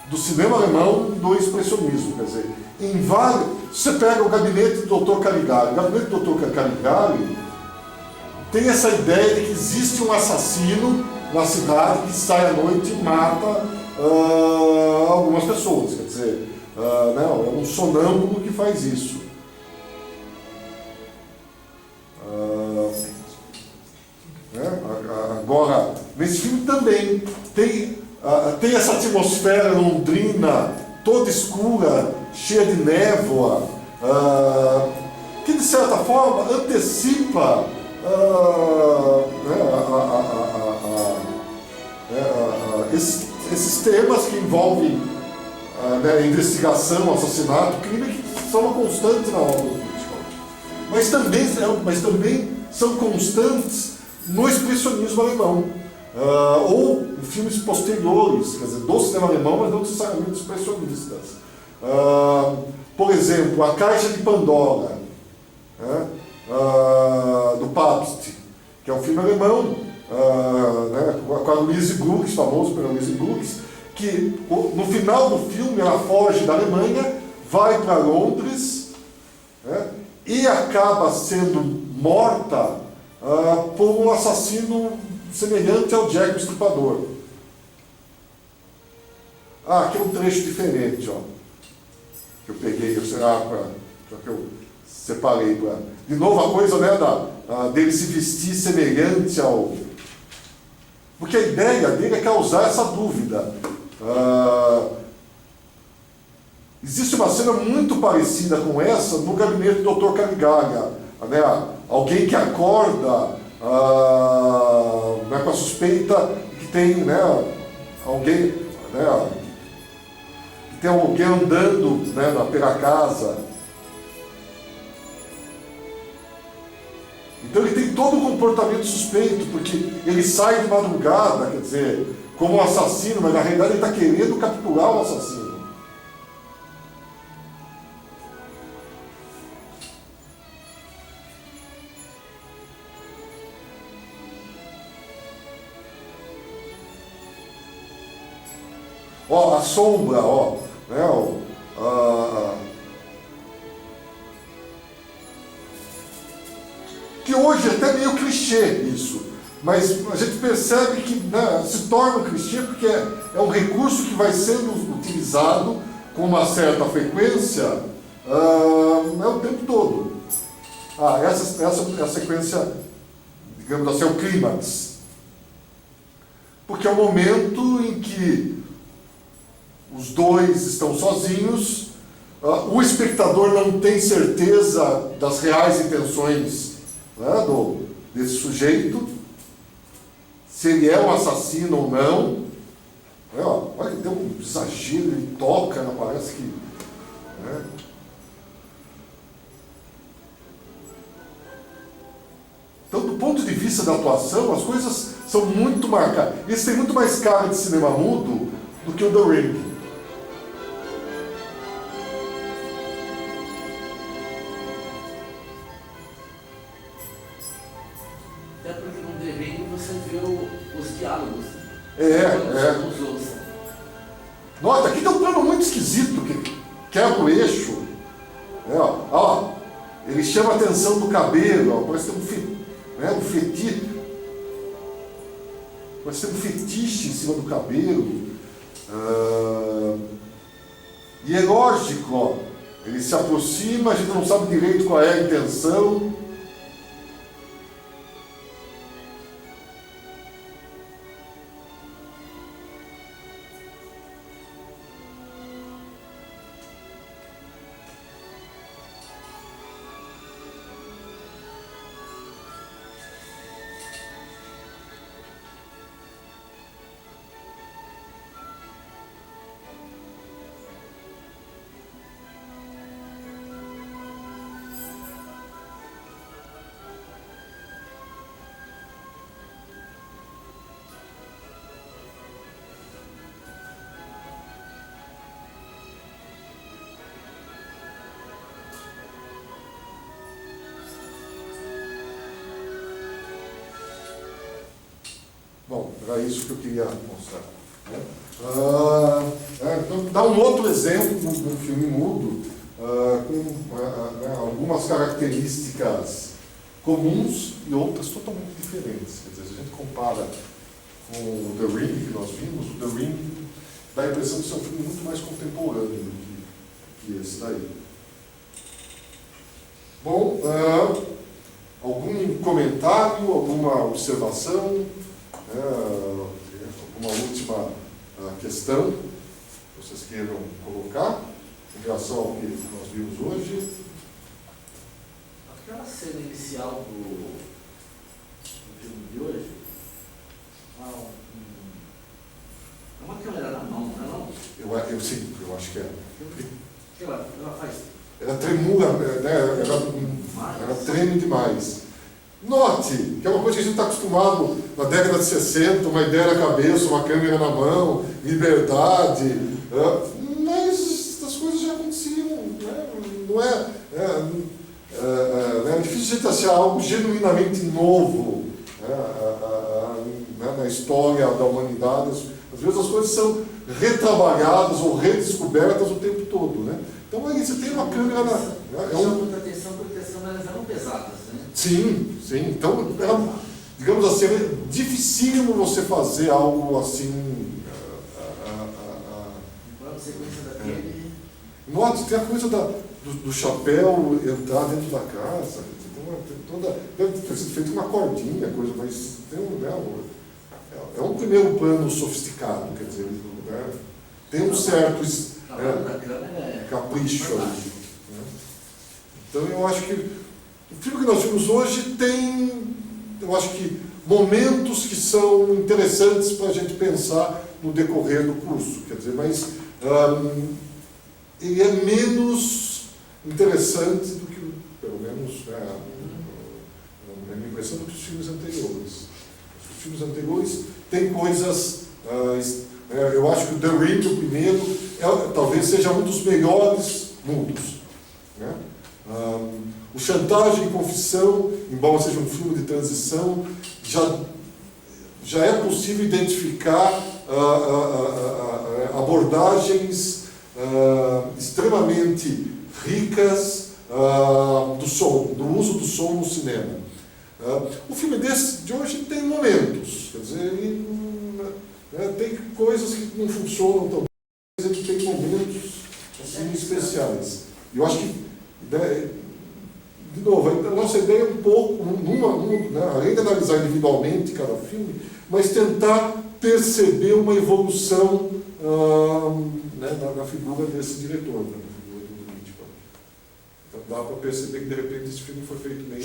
do cinema alemão do expressionismo. Quer dizer, você pega o gabinete do Dr. Caligari. O gabinete do Dr. Caligari tem essa ideia de que existe um assassino na cidade que sai à noite e mata algumas pessoas. Quer dizer, é um sonâmbulo que faz isso. Agora, nesse filme também tem essa atmosfera londrina, toda escura, cheia de névoa, que de certa forma antecipa esses temas que envolvem investigação, assassinato, crime, que são uma constante na obra do Hitchcock. Mas também são constantes no expressionismo alemão, ou em filmes posteriores, quer dizer, do cinema alemão, mas não necessariamente expressionistas. Por exemplo, A Caixa de Pandora, do Pabst, que é um filme alemão, com a Louise Brooks, famoso pela Louise Brooks, que no final do filme ela foge da Alemanha, vai para Londres, e acaba sendo morta por um assassino semelhante ao Jack o Estripador. Aqui é um trecho diferente, que eu peguei, que eu separei para. De novo a coisa, dele se vestir semelhante ao. Porque a ideia dele é causar essa dúvida. Existe uma cena muito parecida com essa no gabinete do Dr. Caligari, alguém que acorda com a suspeita que tem alguém, que tem alguém andando pela casa. Então ele tem todo o comportamento suspeito, porque ele sai de madrugada, quer dizer, como um assassino, mas na realidade ele está querendo capturar o assassino. A sombra, que hoje é até meio clichê isso, mas a gente percebe que se torna um clichê porque é um recurso que vai sendo utilizado com uma certa frequência o tempo todo. Essa sequência, digamos assim, é o clímax. Porque é o momento em que os dois estão sozinhos, o espectador não tem certeza das reais intenções desse sujeito, se ele é um assassino ou não. Olha, tem um exagero, ele toca, parece que. Então Então, do ponto de vista da atuação, as coisas são muito marcadas. Esse tem muito mais cara de cinema mudo do que o The Ring. Até porque no The Ring você vê os diálogos. Os outros. Nota, aqui tem um plano muito esquisito que quebra o eixo. Ó, ele chama a atenção do cabelo, ó, parece ter um fetiche. Parece ter um fetiche em cima do cabelo. E é lógico, ó, ele se aproxima, a gente não sabe direito qual é a intenção. Bom, era isso que eu queria mostrar. Então, dá um outro exemplo de um filme mudo com algumas características comuns e outras totalmente diferentes. Quer dizer, se a gente compara com o The Ring que nós vimos, o The Ring dá a impressão de ser um filme muito mais contemporâneo do que esse daí. Bom, algum comentário, alguma observação? Uma última questão que vocês queiram colocar em relação ao que nós vimos hoje? Aquela cena inicial do filme de hoje é uma câmera na mão, não é não? Sim, eu acho que é. Ela faz. Ela tremula, né? Ela treme demais. Note que é uma coisa que a gente está acostumado na década de 60, uma ideia na cabeça, uma câmera na mão, liberdade, mas as coisas já aconteciam, né? Não é difícil a gente achar algo genuinamente novo na história da humanidade. Às vezes as coisas são retrabalhadas ou redescobertas o tempo todo, né? Então aí você tem uma câmera Chama muita atenção porque as câmeras eram pesadas, né? Sim. Então, digamos assim, é dificílimo você fazer algo assim. Uma sequência daquele. Note, tem a coisa do chapéu entrar dentro da casa. Deve ter sido feita uma cordinha, coisa, mas tem é um primeiro plano sofisticado, quer dizer, tem um certo capricho ali. Então eu acho que o filme que nós vimos hoje tem, eu acho que, momentos que são interessantes para a gente pensar no decorrer do curso, quer dizer, mas ele é menos interessante do que, pelo menos, a minha impressão, do que os filmes anteriores. Os filmes anteriores têm coisas, eu acho que o The Ring, o primeiro, talvez seja um dos melhores mundos, né? O Chantagem e Confissão, embora seja um filme de transição, já é possível identificar abordagens extremamente ricas do uso do som no cinema. O filme de hoje tem momentos, quer dizer, tem coisas que não funcionam tão bem, mas ele tem momentos assim, especiais. Eu acho que, de novo, a nossa ideia é um pouco, além de analisar individualmente cada filme, mas tentar perceber uma evolução na figura desse diretor, na figura do Hitchcock. Então dá para perceber que, de repente, esse filme foi feito meio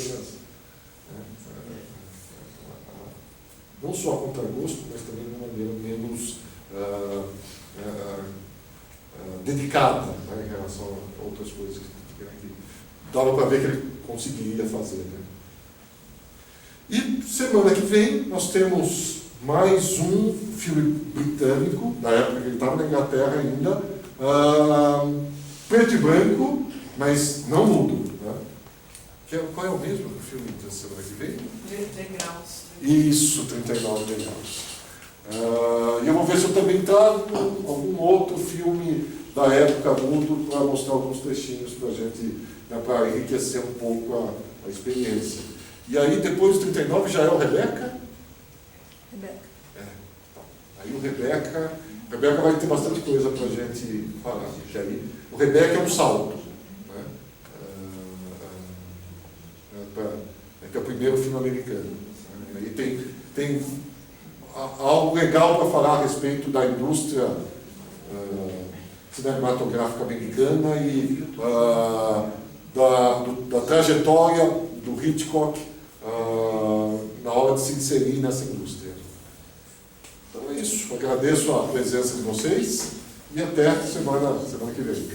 não só a contragosto, mas também de uma maneira menos dedicada, em relação a outras coisas que dava para ver que ele conseguiria fazer. Né? semana que vem nós temos mais um filme britânico, da época que ele estava na Inglaterra ainda, preto e branco, mas não mudo. Né? Qual é o mesmo filme da semana que vem? Degraus. Isso, 39 degraus. E eu vou ver se eu também trago algum outro filme da época mudo para mostrar alguns trechinhos para a gente, né, para enriquecer um pouco a experiência. E aí, depois do 39, já é o Rebeca? Rebeca. Aí o Rebeca vai ter bastante coisa para a gente falar. Aí, o Rebeca é um salto. Né? Que é o primeiro filme americano. E tem algo legal para falar a respeito da indústria cinematográfica americana e da trajetória do Hitchcock na hora de se inserir nessa indústria. Então é isso. Agradeço a presença de vocês e até semana que vem.